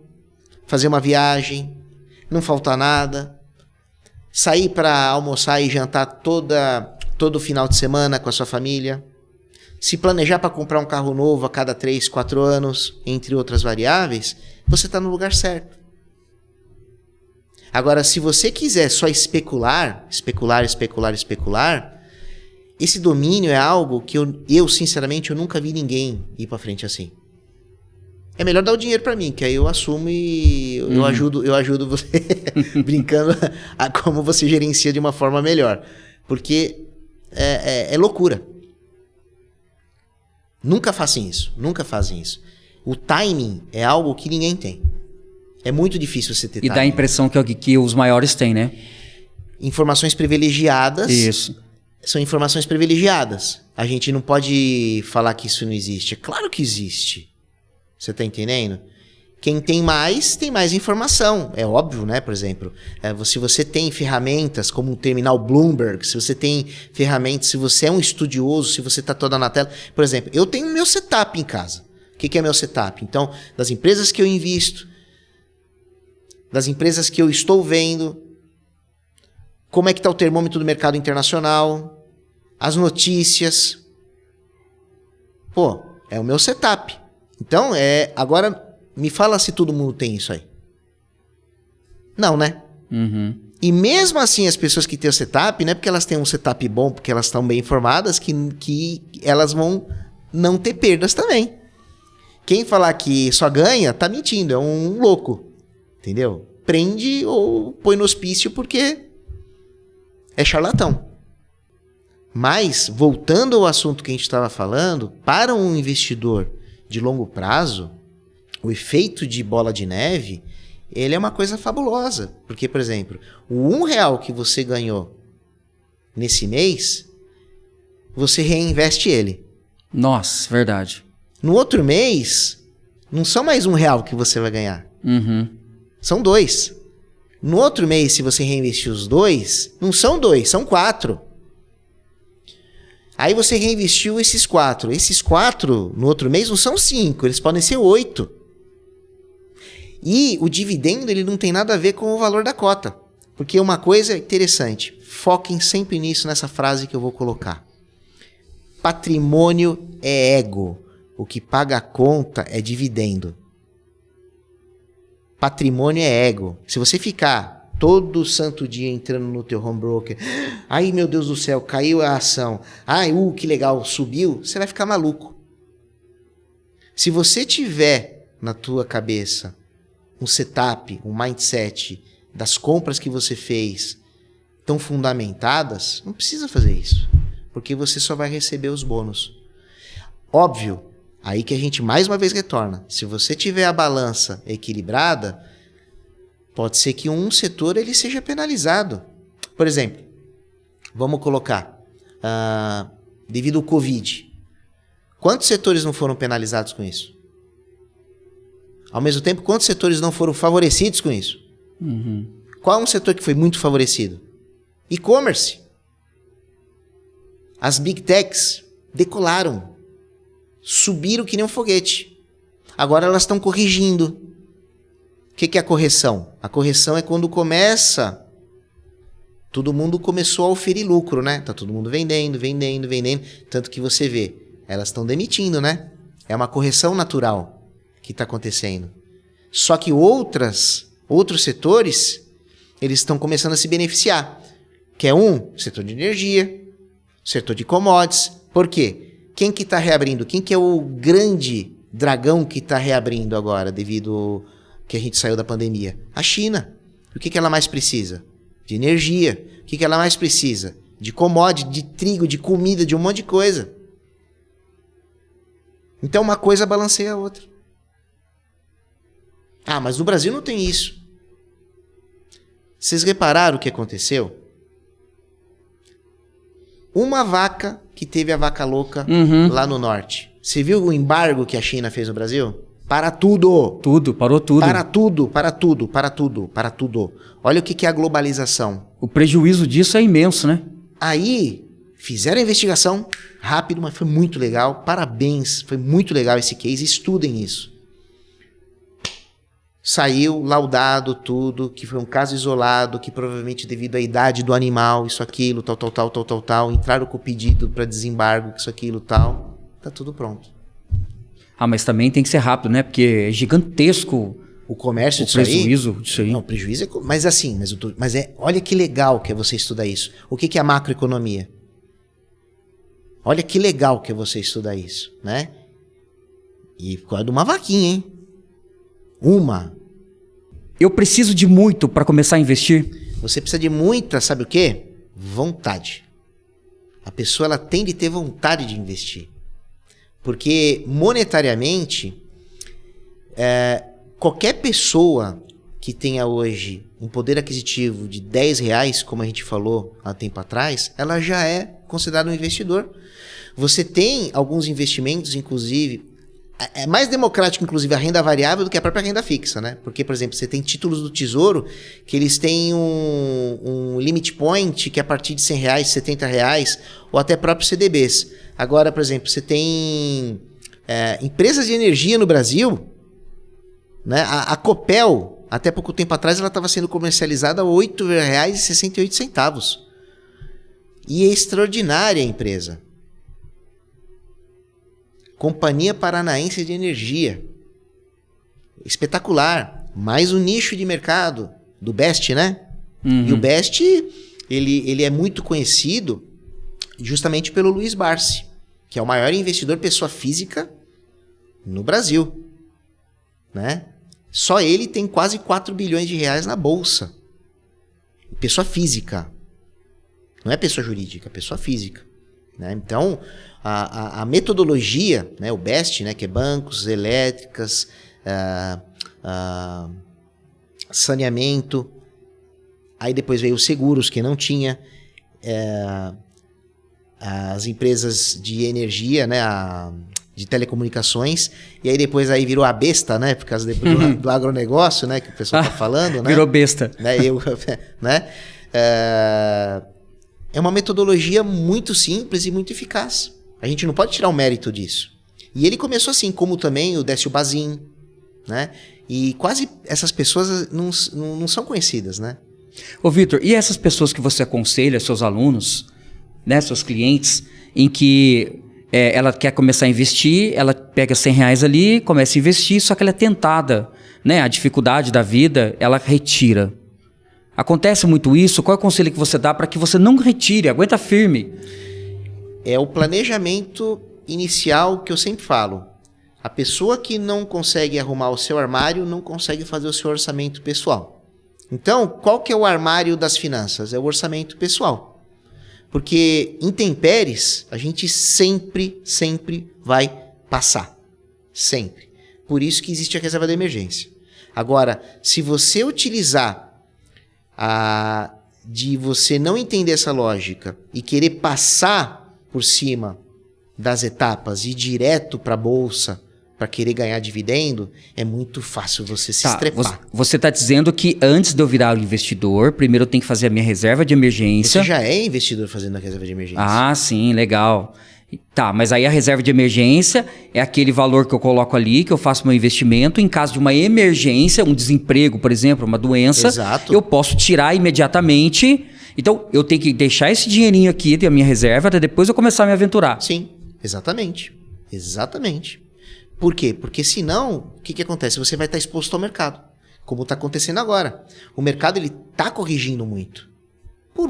fazer uma viagem, não faltar nada, sair para almoçar e jantar todo final de semana com a sua família, se planejar para comprar um carro novo a cada 3, 4 anos, entre outras variáveis, você está no lugar certo. Agora, se você quiser só especular, esse domínio é algo que eu sinceramente, eu nunca vi ninguém ir para frente assim. É melhor dar o dinheiro para mim, que aí eu assumo e eu ajudo você, brincando, a como você gerencia de uma forma melhor. Porque é loucura. Nunca fazem isso. O timing é algo que ninguém tem. É muito difícil você ter timing. E dá a impressão que os maiores têm, né? Informações privilegiadas. Isso. São informações privilegiadas. A gente não pode falar que isso não existe. É claro que existe. Você tá entendendo? Quem tem mais informação. É óbvio, né? Por exemplo, se você tem ferramentas como um terminal Bloomberg, se você tem ferramentas, se você é um estudioso, se você está toda na tela. Por exemplo, eu tenho meu setup em casa. O que é meu setup? Então, das empresas que eu invisto, das empresas que eu estou vendo, como é que está o termômetro do mercado internacional, as notícias. Pô, é o meu setup. Então, agora... Me fala se todo mundo tem isso aí. Não, né? Uhum. E mesmo assim, as pessoas que têm o setup, não é porque elas têm um setup bom, porque elas estão bem informadas, que elas vão não ter perdas também. Quem falar que só ganha, tá mentindo, é um louco. Entendeu? Prende ou põe no hospício porque é charlatão. Mas, voltando ao assunto que a gente estava falando, para um investidor de longo prazo, o efeito de bola de neve, ele é uma coisa fabulosa. Porque, por exemplo, o R$1 que você ganhou nesse mês, você reinveste ele. Nossa, verdade. No outro mês, não são mais R$1 que você vai ganhar. Uhum. São 2. No outro mês, se você reinvestir os 2, não são 2, são 4. Aí você reinvestiu esses 4. Esses 4 no outro mês não são 5, eles podem ser 8. E o dividendo ele não tem nada a ver com o valor da cota. Porque uma coisa interessante, foquem sempre nisso, nessa frase que eu vou colocar. Patrimônio é ego. O que paga a conta é dividendo. Patrimônio é ego. Se você ficar todo santo dia entrando no teu home broker, ai meu Deus do céu, caiu a ação, ai, que legal, subiu, você vai ficar maluco. Se você tiver na tua cabeça um setup, um mindset das compras que você fez tão fundamentadas, não precisa fazer isso, porque você só vai receber os bônus. Óbvio, aí que a gente mais uma vez retorna. Se você tiver a balança equilibrada, pode ser que um setor ele seja penalizado. Por exemplo, vamos colocar, devido ao Covid, quantos setores não foram penalizados com isso? Ao mesmo tempo, quantos setores não foram favorecidos com isso? Uhum. Qual é um setor que foi muito favorecido? E-commerce. As big techs decolaram. Subiram que nem um foguete. Agora elas estão corrigindo. O que é a correção? A correção é quando começa... Todo mundo começou a oferir lucro, né? Tá todo mundo vendendo. Tanto que você vê, elas estão demitindo, né? É uma correção natural que está acontecendo. Só que outros setores, eles estão começando a se beneficiar. Que é setor de energia, setor de commodities. Por quê? Quem que está reabrindo? Quem que é o grande dragão que está reabrindo agora, devido que a gente saiu da pandemia? A China. O que ela mais precisa? De energia. O que ela mais precisa? De commodity, de trigo, de comida, de um monte de coisa. Então uma coisa balanceia a outra. Ah, mas no Brasil não tem isso. Vocês repararam o que aconteceu? Uma vaca que teve a vaca louca lá no norte. Você viu o embargo que a China fez no Brasil? Para tudo. Tudo, parou tudo. Para tudo. Olha o que é a globalização. O prejuízo disso é imenso, né? Aí, fizeram a investigação rápido, mas foi muito legal. Parabéns, foi muito legal esse case. Estudem isso. Saiu laudado tudo, que foi um caso isolado, que provavelmente devido à idade do animal, isso, aquilo, tal, entraram com o pedido para desembargo, isso, aquilo, tal, tá tudo pronto. Ah, mas também tem que ser rápido, né? Porque é gigantesco o comércio disso prejuízo disso aí. Não, o prejuízo é... Mas assim, olha que legal que é você estudar isso. O que é a macroeconomia? Olha que legal que é você estudar isso, né? E por causa de uma vaquinha, hein? Eu preciso de muito para começar a investir? Você precisa de muita, sabe o quê? Vontade. A pessoa ela tem de ter vontade de investir. Porque monetariamente, qualquer pessoa que tenha hoje um poder aquisitivo de R$10, como a gente falou há tempo atrás, ela já é considerada um investidor. Você tem alguns investimentos, inclusive... É mais democrático, inclusive, a renda variável do que a própria renda fixa, né? Porque, por exemplo, você tem títulos do Tesouro que eles têm um limit point que é a partir de R$100, R$70, ou até próprios CDBs. Agora, por exemplo, você tem empresas de energia no Brasil, né? A Copel, até pouco tempo atrás, ela estava sendo comercializada a R$8,68. E é extraordinária a empresa. Companhia Paranaense de Energia. Espetacular. Mais um nicho de mercado do Best, né? E o Best, ele é muito conhecido justamente pelo Luiz Barsi, que é o maior investidor pessoa física no Brasil, né? Só ele tem quase R$4 bilhões na bolsa. Pessoa física. Não é pessoa jurídica, é pessoa física. Né? Então, a metodologia, né, o BEST, né, que é bancos, elétricas, saneamento. Aí depois veio os seguros, que não tinha. As empresas de energia, né? De telecomunicações. E aí depois aí virou a besta, né? Por causa do agronegócio, né? Que o pessoal tá falando, né? Virou besta. Né? É uma metodologia muito simples e muito eficaz. A gente não pode tirar o mérito disso. E ele começou assim, como também o Décio Bazin, né? E quase essas pessoas não são conhecidas, né? Ô, Vitor, e essas pessoas que você aconselha, seus alunos, né, seus clientes, em que ela quer começar a investir, ela pega R$100 ali, começa a investir, só que ela é tentada, né? A dificuldade da vida, ela retira. Acontece muito isso? Qual é o conselho que você dá para que você não retire, aguenta firme? É o planejamento inicial que eu sempre falo. A pessoa que não consegue arrumar o seu armário não consegue fazer o seu orçamento pessoal. Então, qual que é o armário das finanças? É o orçamento pessoal. Porque intempéries a gente sempre vai passar. Sempre. Por isso que existe a reserva de emergência. Agora, se você utilizar de você não entender essa lógica e querer passar por cima das etapas e ir direto para a bolsa para querer ganhar dividendo, é muito fácil você se estrepar. Você está dizendo que antes de eu virar investidor, primeiro eu tenho que fazer a minha reserva de emergência. Você já é investidor fazendo a reserva de emergência. Ah, sim, legal. Tá, mas aí a reserva de emergência é aquele valor que eu coloco ali, que eu faço meu investimento. Em caso de uma emergência, um desemprego, por exemplo, uma doença, exato, eu posso tirar imediatamente. Então, eu tenho que deixar esse dinheirinho aqui da minha reserva até depois eu começar a me aventurar. Sim, exatamente. Exatamente. Por quê? Porque senão, o que acontece? Você vai estar exposto ao mercado, como está acontecendo agora. O mercado ele está corrigindo muito. Por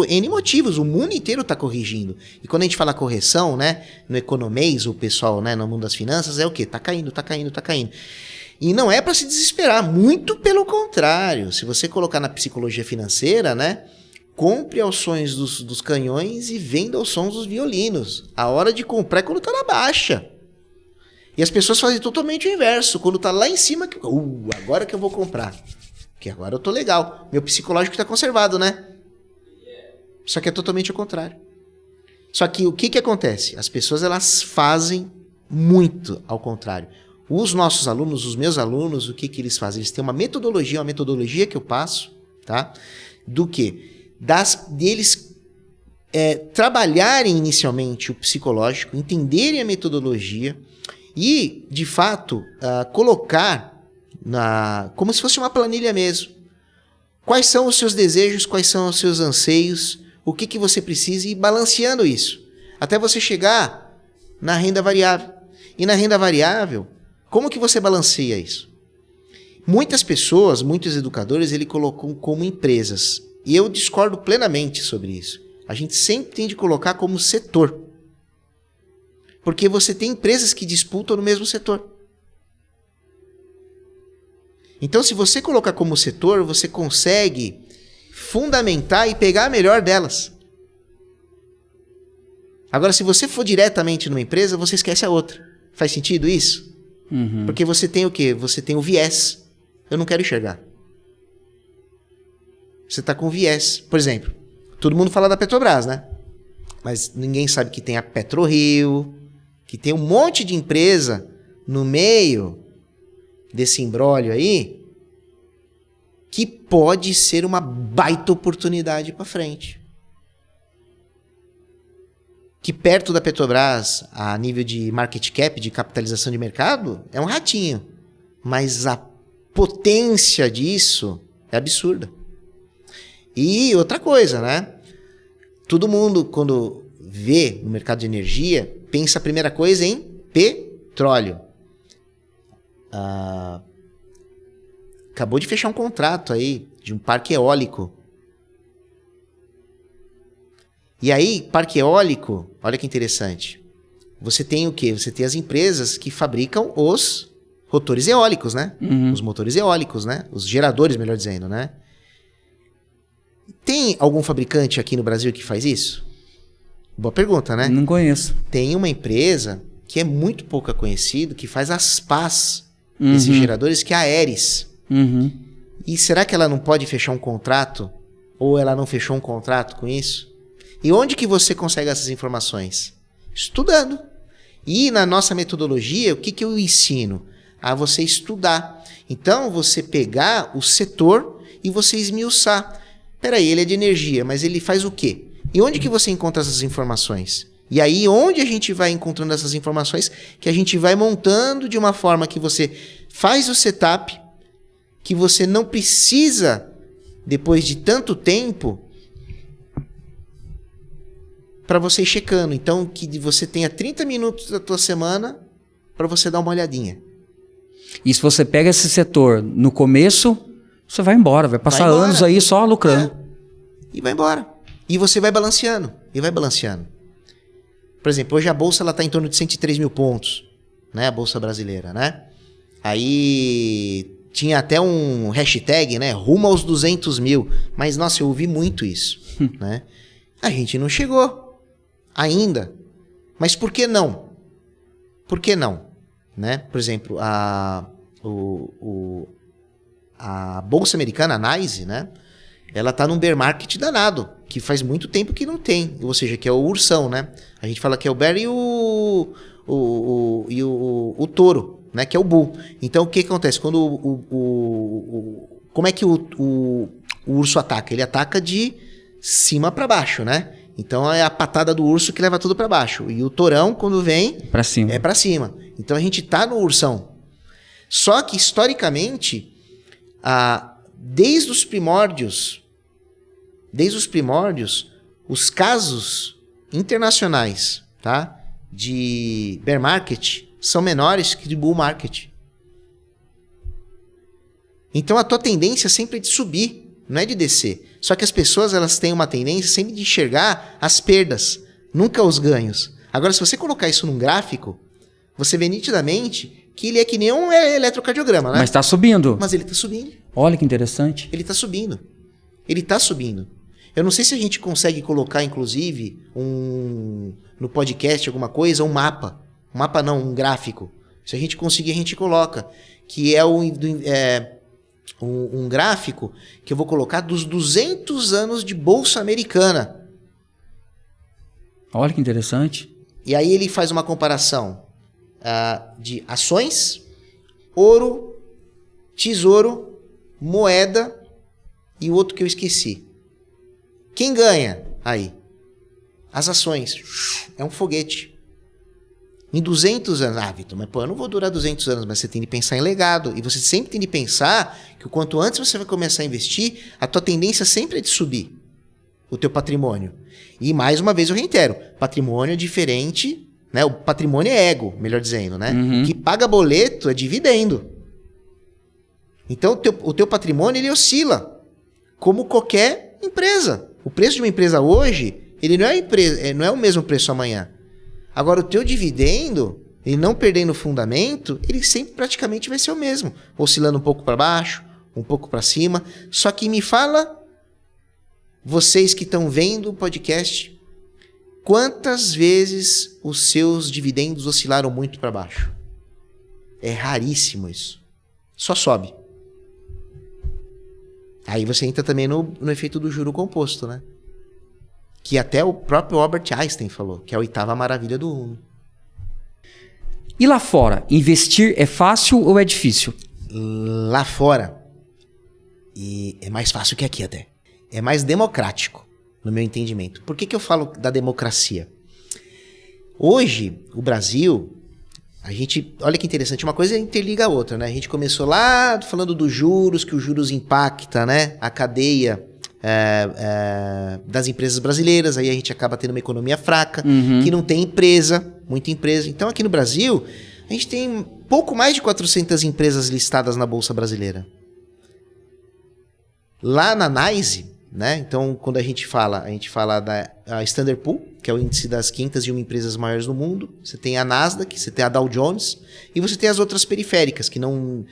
N motivos, o mundo inteiro está corrigindo. E quando a gente fala correção, né, no economês, o pessoal, né, no mundo das finanças, é o quê? Tá caindo. E não é para se desesperar, muito pelo contrário. Se você colocar na psicologia financeira, né, compre aos sons dos canhões e venda aos sons dos violinos. A hora de comprar é quando está na baixa. E as pessoas fazem totalmente o inverso. Quando está lá em cima, agora que eu vou comprar. Porque agora eu tô legal. Meu psicológico está conservado, né? Só que é totalmente o contrário. Só que o que acontece? As pessoas elas fazem muito ao contrário. Os nossos alunos, os meus alunos, o que eles fazem? Eles têm uma metodologia que eu passo, tá? Do que? Deles trabalharem inicialmente o psicológico, entenderem a metodologia e, de fato, colocar como se fosse uma planilha mesmo. Quais são os seus desejos, quais são os seus anseios, o que você precisa e ir balanceando isso. Até você chegar na renda variável. E na renda variável, como que você balanceia isso? Muitas pessoas, muitos educadores, ele colocam como empresas. E eu discordo plenamente sobre isso. A gente sempre tem de colocar como setor. Porque você tem empresas que disputam no mesmo setor. Então, se você colocar como setor, você consegue fundamentar e pegar a melhor delas. Agora, se você for diretamente numa empresa, você esquece a outra. Faz sentido isso? Uhum. Porque você tem o quê? Você tem o viés. Eu não quero enxergar. Você está com viés. Por exemplo, todo mundo fala da Petrobras, né? Mas ninguém sabe que tem a PetroRio, que tem um monte de empresa no meio desse imbróglio aí, que pode ser uma baita oportunidade para frente. Que perto da Petrobras, a nível de market cap, de capitalização de mercado, é um ratinho. Mas a potência disso é absurda. E outra coisa, né? Todo mundo, quando vê no mercado de energia, pensa a primeira coisa em petróleo. Acabou de fechar um contrato aí de um parque eólico. E aí, parque eólico, olha que interessante. Você tem o quê? Você tem as empresas que fabricam os rotores eólicos, né? Uhum. Os motores eólicos, né? Os geradores, melhor dizendo, né? Tem algum fabricante aqui no Brasil que faz isso? Boa pergunta, né? Não conheço. Tem uma empresa que é muito pouco conhecida, que faz as pás desses geradores, que é a Aeris. Uhum. E será que ela não pode fechar um contrato? Ou ela não fechou um contrato com isso? E onde que você consegue essas informações? Estudando. E na nossa metodologia, o que que eu ensino? A você estudar. Então, você pegar o setor e você esmiuçar. Peraí, ele é de energia, mas ele faz o quê? E onde que você encontra essas informações? E aí, onde a gente vai encontrando essas informações, que a gente vai montando de uma forma que você faz o setup, que você não precisa, depois de tanto tempo, para você ir checando. Então, que você tenha 30 minutos da tua semana para você dar uma olhadinha. E se você pega esse setor no começo, você vai embora, vai passar anos aí só lucrando. E vai embora. E você vai balanceando, Por exemplo, hoje a bolsa está em torno de 103 mil pontos, né? A bolsa brasileira, né? Aí tinha até um hashtag, né? Rumo aos 200 mil. Mas, nossa, eu ouvi muito isso, né? A gente não chegou ainda. Mas por que não? Por que não? Né? Por exemplo, a bolsa americana, a NYSE, né? Ela tá num bear market danado, que faz muito tempo que não tem, ou seja, que é o ursão, né? A gente fala que é o bear e o touro, né? Que é o bull. Então, o que acontece? Quando como é que o urso ataca? Ele ataca de cima para baixo, né? Então, é a patada do urso que leva tudo para baixo. E o tourão, quando vem, pra cima. É para cima. Então, a gente tá no ursão. Só que, historicamente, desde os primórdios, os casos internacionais, tá, de bear market são menores que de bull market. Então a tua tendência sempre é de subir, não é de descer. Só que as pessoas, elas têm uma tendência sempre de enxergar as perdas, nunca os ganhos. Agora, se você colocar isso num gráfico, você vê nitidamente que ele é que nem um eletrocardiograma, né? Mas está subindo. Mas ele está subindo. Olha que interessante. Ele está subindo. Ele está subindo. Eu não sei se a gente consegue colocar, inclusive, no podcast alguma coisa, um mapa. Um mapa não, um gráfico. Se a gente conseguir, a gente coloca. Que é um gráfico que eu vou colocar dos 200 anos de Bolsa Americana. Olha que interessante. E aí ele faz uma comparação de ações, ouro, tesouro, moeda e o outro que eu esqueci. Quem ganha aí? As ações. É um foguete. Em 200 anos... Ah, Vitor, mas pô, eu não vou durar 200 anos, mas você tem de pensar em legado. E você sempre tem de pensar que o quanto antes você vai começar a investir, a tua tendência sempre é de subir o teu patrimônio. E mais uma vez eu reitero, patrimônio é diferente, né? O patrimônio é ego, melhor dizendo, né? Uhum. O que paga boleto é dividendo. Então o teu patrimônio, ele oscila como qualquer empresa. O preço de uma empresa hoje, ele não é o mesmo preço amanhã. Agora, o teu dividendo, ele não perdendo o fundamento, ele sempre praticamente vai ser o mesmo. Oscilando um pouco para baixo, um pouco para cima. Só que me fala, vocês que estão vendo o podcast, quantas vezes os seus dividendos oscilaram muito para baixo? É raríssimo isso. Só sobe. Aí você entra também no efeito do juro composto, né? Que até o próprio Albert Einstein falou, que é a 8ª maravilha do mundo. E lá fora, investir é fácil ou é difícil? Lá fora, e é mais fácil que aqui até. É mais democrático, no meu entendimento. Por que eu falo da democracia? Hoje, o Brasil... olha que interessante, uma coisa interliga a outra, né? A gente começou lá falando dos juros, que os juros impactam, né? A cadeia das empresas brasileiras, aí a gente acaba tendo uma economia fraca, que não tem muita empresa. Então aqui no Brasil, a gente tem pouco mais de 400 empresas listadas na Bolsa Brasileira. Lá na NYSE, né? Então quando a gente fala da Standard Poor's, que é o índice das 501 empresas maiores do mundo. Você tem a Nasdaq, você tem a Dow Jones e você tem as outras periféricas que não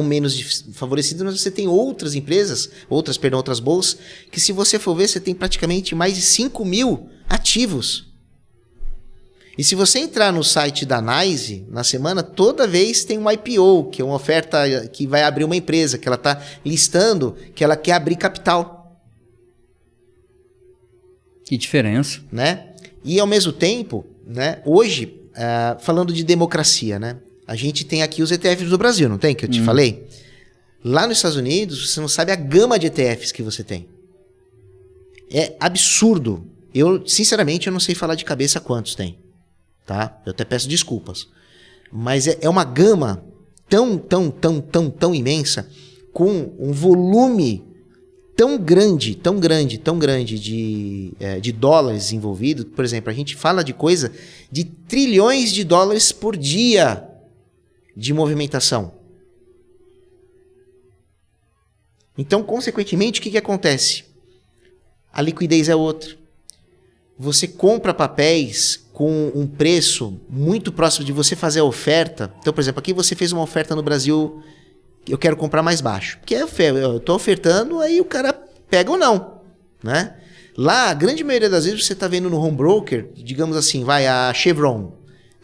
menos favorecidas, mas você tem outras empresas, outras bolsas, que se você for ver, você tem praticamente mais de 5 mil ativos. E se você entrar no site da NYSE, na semana, toda vez tem um IPO, que é uma oferta que vai abrir uma empresa, que ela está listando, que ela quer abrir capital. Que diferença. Né? E ao mesmo tempo, né, hoje, falando de democracia, né, a gente tem aqui os ETFs do Brasil, não tem? Que eu te falei? Lá nos Estados Unidos, você não sabe a gama de ETFs que você tem. É absurdo. Eu, sinceramente, eu não sei falar de cabeça quantos tem. Tá? Eu até peço desculpas. Mas é uma gama tão imensa, com um volume tão grande de dólares envolvido. Por exemplo, a gente fala de coisa de trilhões de dólares por dia de movimentação. Então, consequentemente, o que acontece? A liquidez é outra. Você compra papéis com um preço muito próximo de você fazer a oferta. Então, por exemplo, aqui você fez uma oferta no Brasil, eu quero comprar mais baixo. Porque eu estou ofertando, aí o cara pega ou não. Né? Lá, a grande maioria das vezes, você está vendo no home broker, digamos assim, a Chevron.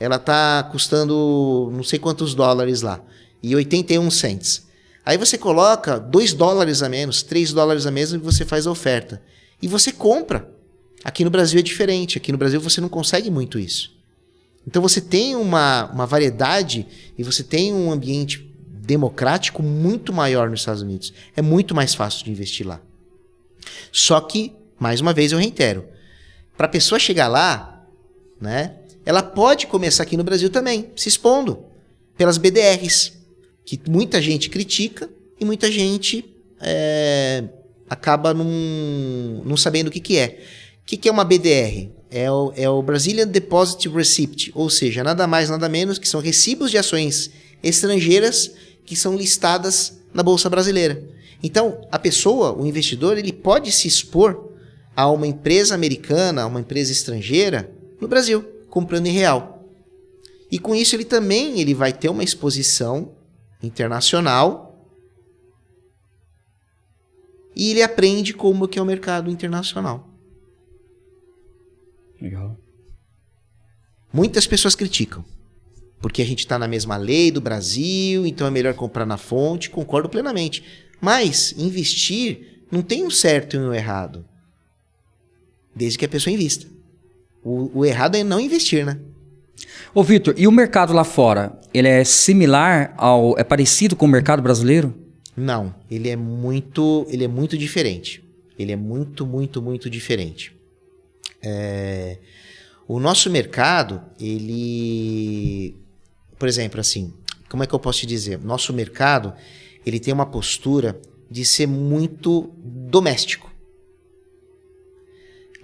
Ela está custando não sei quantos dólares lá. E 81 cents. Aí você coloca $2 a menos, $3 a menos e você faz a oferta. E você compra. Aqui no Brasil é diferente. Aqui no Brasil você não consegue muito isso. Então você tem uma variedade e você tem um ambiente democrático muito maior nos Estados Unidos. É muito mais fácil de investir lá. Só que, mais uma vez eu reitero, para a pessoa chegar lá, né, ela pode começar aqui no Brasil também, se expondo pelas BDRs, que muita gente critica e muita gente acaba não sabendo o que é. O que é uma BDR? É o Brazilian Deposit Receipt, ou seja, nada mais, nada menos que são recibos de ações estrangeiras que são listadas na Bolsa Brasileira. Então, a pessoa, o investidor, ele pode se expor a uma empresa americana, a uma empresa estrangeira no Brasil, comprando em real. E com isso ele vai ter uma exposição internacional e ele aprende como que é o mercado internacional. Legal. Muitas pessoas criticam, porque a gente está na mesma lei do Brasil, então é melhor comprar na fonte, concordo plenamente. Mas investir não tem um certo e um errado, desde que a pessoa invista. O errado é não investir, né? Ô Vitor, e o mercado lá fora, ele é similar é parecido com o mercado brasileiro? Não, ele é muito diferente. Ele é muito diferente. O nosso mercado, ele, por exemplo, assim, como é que eu posso te dizer? Nosso mercado, ele tem uma postura de ser muito doméstico.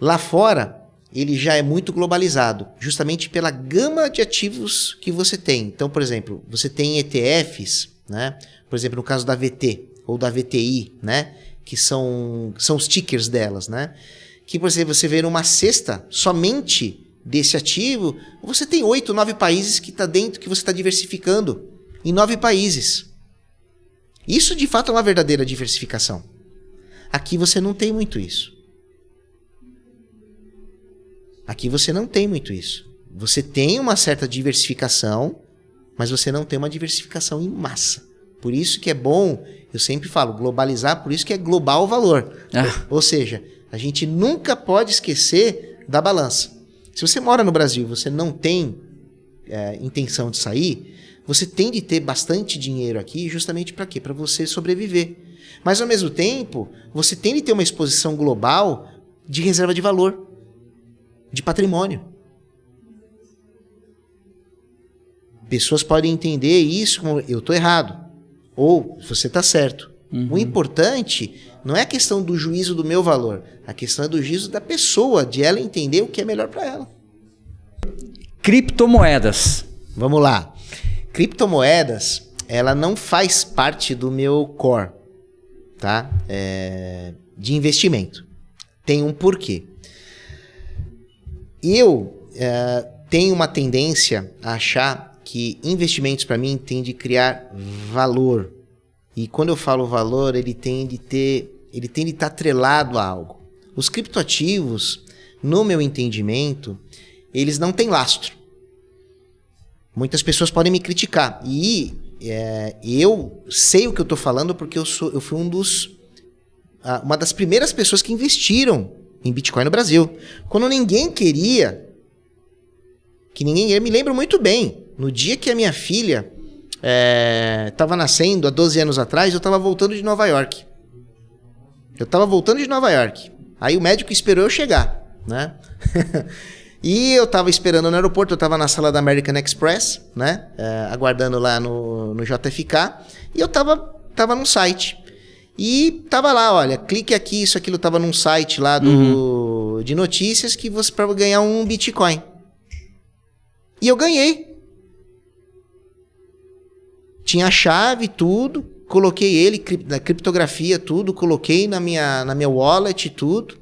Lá fora, ele já é muito globalizado, justamente pela gama de ativos que você tem. Então, por exemplo, você tem ETFs, né? Por exemplo, no caso da VT ou da VTI, né? Que são os tickers delas, né? Que, por exemplo, você vê numa cesta somente desse ativo, você tem 8, 9 países que está dentro, que você está diversificando em 9 países. Isso, de fato, é uma verdadeira diversificação. Aqui você não tem muito isso. Aqui você não tem muito isso. Você tem uma certa diversificação, mas você não tem uma diversificação em massa. Por isso que é bom, eu sempre falo, globalizar, por isso que é global o valor. Ou seja, a gente nunca pode esquecer da balança. Se você mora no Brasil e você não tem intenção de sair, você tem de ter bastante dinheiro aqui justamente para quê? Para você sobreviver. Mas, ao mesmo tempo, você tem de ter uma exposição global de reserva de valor, de patrimônio. Pessoas podem entender isso como eu estou errado, ou você está certo. O importante não é a questão do juízo do meu valor, a questão é do juízo da pessoa, de ela entender o que é melhor para ela. Criptomoedas. Vamos lá. Criptomoedas, ela não faz parte do meu core, tá? De investimento. Tem um porquê. Eu tenho uma tendência a achar que investimentos, para mim, tem de criar valor. E quando eu falo valor, ele tem de estar atrelado a algo. Os criptoativos, no meu entendimento, eles não têm lastro. Muitas pessoas podem me criticar. E eu sei o que eu estou falando porque eu fui uma das primeiras pessoas que investiram em Bitcoin no Brasil. Quando ninguém queria, me lembro muito bem, no dia que a minha filha estava nascendo, há 12 anos atrás, eu estava voltando de Nova York. Aí o médico esperou eu chegar, né? E eu estava esperando no aeroporto, eu estava na sala da American Express, né? Aguardando lá no JFK, e eu estava num site. E tava lá, olha, clique aqui, isso, aquilo, tava num site lá de notícias que você para ganhar um Bitcoin. E eu ganhei. Tinha a chave, tudo, coloquei ele, na criptografia, tudo, coloquei na minha wallet, tudo.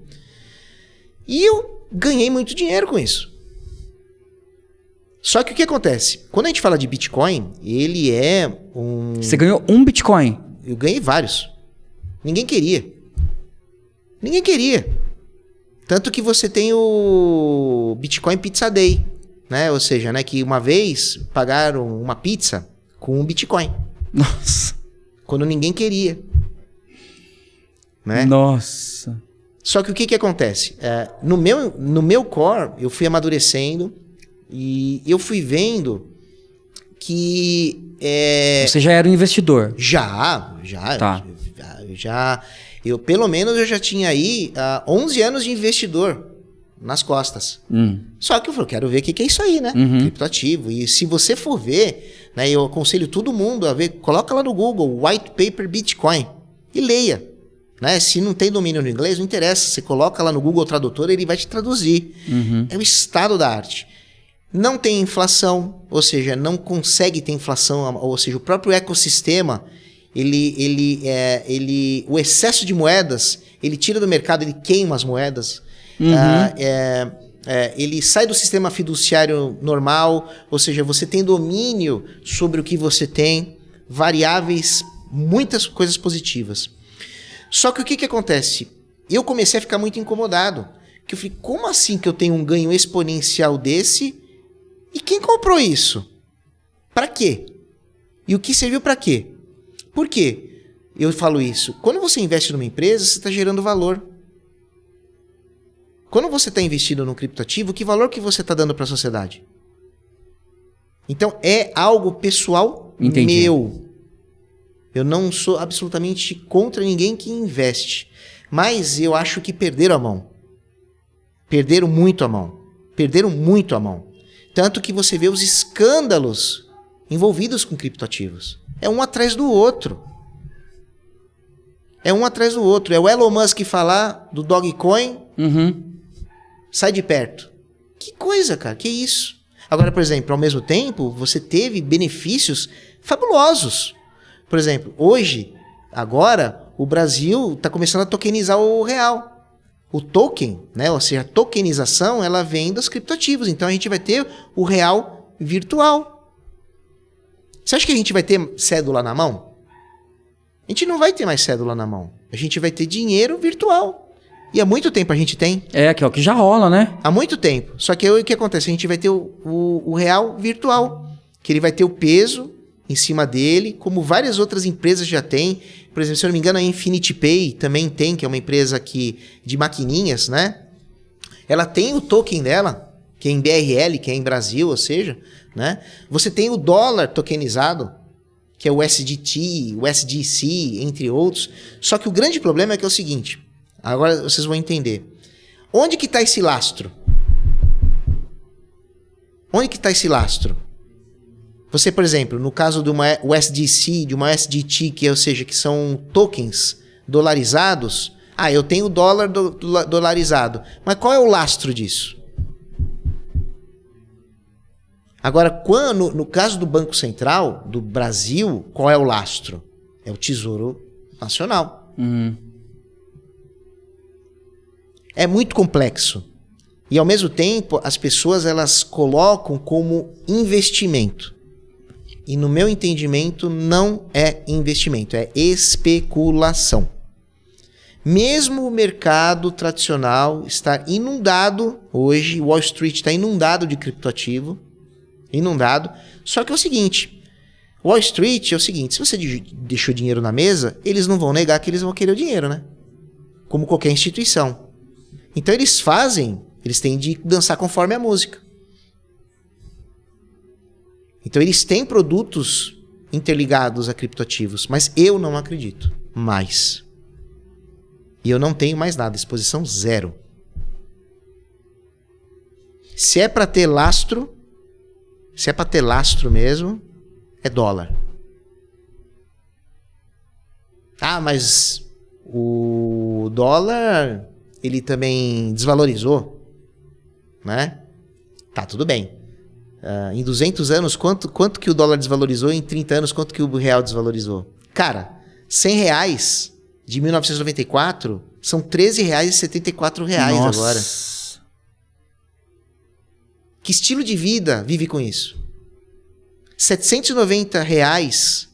E eu ganhei muito dinheiro com isso. Só que o que acontece? Quando a gente fala de Bitcoin, ele é um... Você ganhou um Bitcoin? Eu ganhei vários. Ninguém queria. Tanto que você tem o Bitcoin Pizza Day, né? Ou seja, né, que uma vez pagaram uma pizza com um Bitcoin. Nossa. Quando ninguém queria. Né? Nossa. Só que o que acontece? No meu core, eu fui amadurecendo e eu fui vendo que... Você já era um investidor? Já. Tá. Pelo menos eu já tinha aí 11 anos de investidor nas costas. Só que eu falei, quero ver o que é isso aí, né? Criptoativo. E se você for ver, né, eu aconselho todo mundo a ver, coloca lá no Google, White Paper Bitcoin, e leia. Né? Se não tem domínio no inglês, não interessa. Você coloca lá no Google Tradutor, ele vai te traduzir. É o estado da arte. Não tem inflação, ou seja, não consegue ter inflação, ou seja, o próprio ecossistema, o excesso de moedas, ele tira do mercado, ele queima as moedas. Ele sai do sistema fiduciário normal, ou seja, você tem domínio sobre o que você tem, variáveis, muitas coisas positivas. Só que o que acontece? Eu comecei a ficar muito incomodado. Que eu falei, como assim que eu tenho um ganho exponencial desse? E quem comprou isso? Para quê? E o que serviu para quê? Por quê eu falo isso? Quando você investe numa empresa, você está gerando valor. Quando você está investindo num criptoativo, que valor que você está dando para a sociedade? Então, é algo pessoal meu. Eu não sou absolutamente contra ninguém que investe. Mas eu acho que perderam a mão. Perderam muito a mão. Tanto que você vê os escândalos envolvidos com criptoativos. É um atrás do outro. É o Elon Musk falar do Dogecoin, sai de perto. Que coisa, cara, que isso? Agora, por exemplo, ao mesmo tempo, você teve benefícios fabulosos. Por exemplo, agora, o Brasil está começando a tokenizar o real. O token, né? Ou seja, a tokenização, ela vem dos criptoativos. Então, a gente vai ter o real virtual. Você acha que a gente vai ter cédula na mão? A gente não vai ter mais cédula na mão. A gente vai ter dinheiro virtual. E há muito tempo a gente tem. Que é o que já rola, né? Há muito tempo. Só que o que acontece? A gente vai ter o real virtual. Que ele vai ter o peso em cima dele, como várias outras empresas já têm. Por exemplo, se eu não me engano, a Infinity Pay também tem, que é uma empresa de maquininhas, né? Ela tem o token dela, que é em BRL, que é em Brasil, ou seja, né? Você tem o dólar tokenizado, que é o USDT, o USDC, entre outros. Só que o grande problema é que é o seguinte, agora vocês vão entender. Onde que está esse lastro? Você, por exemplo, no caso de uma USDC, de uma USDT, ou seja, que são tokens dolarizados, eu tenho o dólar dolarizado. Mas qual é o lastro disso? Agora, no caso do Banco Central do Brasil, qual é o lastro? É o Tesouro Nacional. É muito complexo. E, ao mesmo tempo, as pessoas elas colocam como investimento. E no meu entendimento não é investimento, é especulação. Mesmo o mercado tradicional está inundado, hoje Wall Street está inundado de criptoativo, Inundado. Só que é o seguinte, Wall Street é o seguinte, se você deixou dinheiro na mesa, eles não vão negar que eles vão querer o dinheiro, né? Como qualquer instituição. Então eles têm de dançar conforme a música. Então eles têm produtos interligados a criptoativos, mas eu não acredito mais. E eu não tenho mais nada, exposição zero. Se é para ter lastro mesmo, é dólar. Ah, mas o dólar, ele também desvalorizou, né? Tá, tudo bem. Em 200 anos, quanto que o dólar desvalorizou? Em 30 anos, quanto que o real desvalorizou? Cara, R$100 de 1994 são R$13,74 agora. Que estilo de vida vive com isso? R$790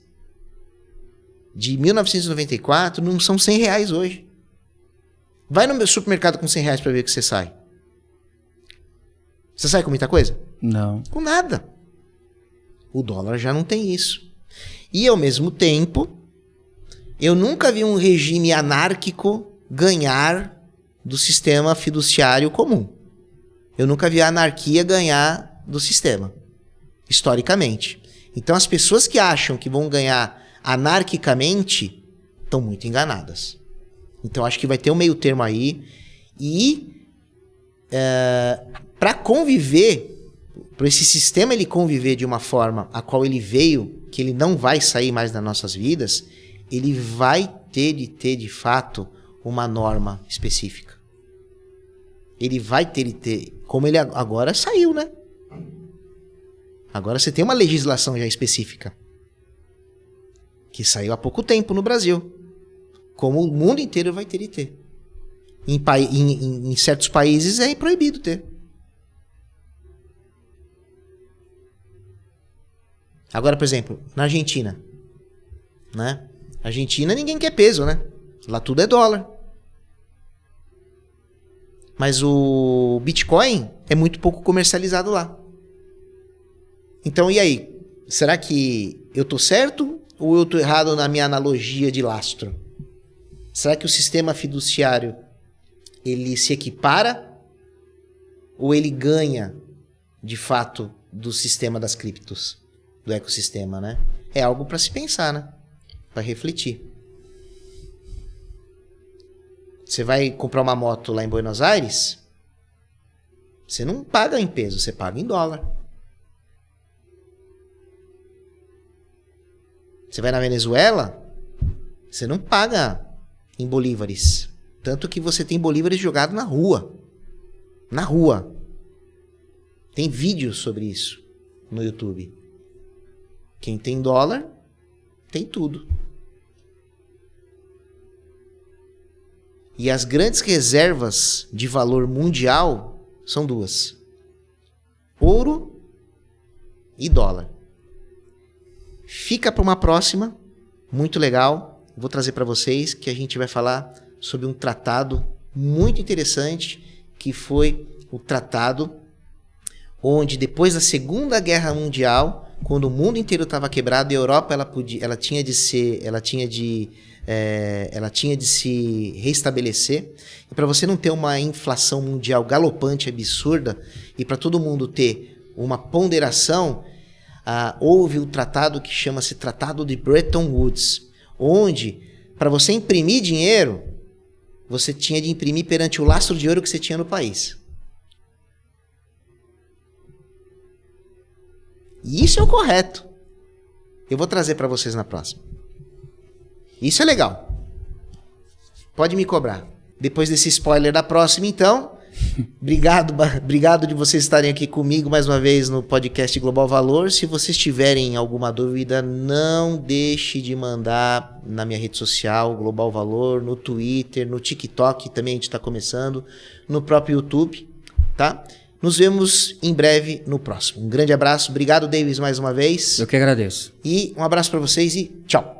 de 1994 não são R$100 hoje. Vai no meu supermercado com R$100 para ver o que você sai. Você sai com muita coisa? Não. Com nada. O dólar já não tem isso. E ao mesmo tempo, eu nunca vi um regime anárquico ganhar do sistema fiduciário comum. Eu nunca vi a anarquia ganhar do sistema, historicamente. Então as pessoas que acham que vão ganhar anarquicamente estão muito enganadas. Então acho que vai ter um meio termo aí. E para conviver, para esse sistema ele conviver de uma forma a qual ele veio, que ele não vai sair mais das nossas vidas, ele vai ter de ter de fato uma norma específica. Ele vai ter de ter, como ele agora saiu, né? Agora você tem uma legislação já específica que saiu há pouco tempo no Brasil, como o mundo inteiro vai ter de ter. Em certos países é proibido ter. Agora, por exemplo, na Argentina, né? Argentina ninguém quer peso, né? Lá tudo é dólar. Mas o Bitcoin é muito pouco comercializado lá. Então, e aí? Será que eu tô certo ou eu tô errado na minha analogia de lastro? Será que o sistema fiduciário ele se equipara ou ele ganha, de fato, do sistema das criptos, do ecossistema, né? É algo para se pensar, né? Para refletir. Você vai comprar uma moto lá em Buenos Aires, você não paga em peso, você paga em dólar. Você vai na Venezuela, você não paga em bolívares. Tanto que você tem bolívares jogados na rua. Na rua. Tem vídeos sobre isso no YouTube. Quem tem dólar, tem tudo. E as grandes reservas de valor mundial são duas: ouro e dólar. Fica para uma próxima, muito legal. Vou trazer para vocês que a gente vai falar sobre um tratado muito interessante, que foi o tratado onde depois da Segunda Guerra Mundial, quando o mundo inteiro estava quebrado, a Europa ela tinha de se reestabelecer. E para você não ter uma inflação mundial galopante, absurda, e para todo mundo ter uma ponderação, houve o tratado que chama-se Tratado de Bretton Woods, onde, para você imprimir dinheiro, você tinha de imprimir perante o lastro de ouro que você tinha no país. E isso é o correto. Eu vou trazer para vocês na próxima. Isso é legal. Pode me cobrar. Depois desse spoiler da próxima, então. Obrigado de vocês estarem aqui comigo mais uma vez no podcast Global Valor. Se vocês tiverem alguma dúvida, não deixe de mandar na minha rede social, Global Valor, no Twitter, no TikTok, também a gente está começando, no próprio YouTube, tá? Nos vemos em breve no próximo. Um grande abraço. Obrigado, Davis, mais uma vez. Eu que agradeço. E um abraço para vocês e tchau.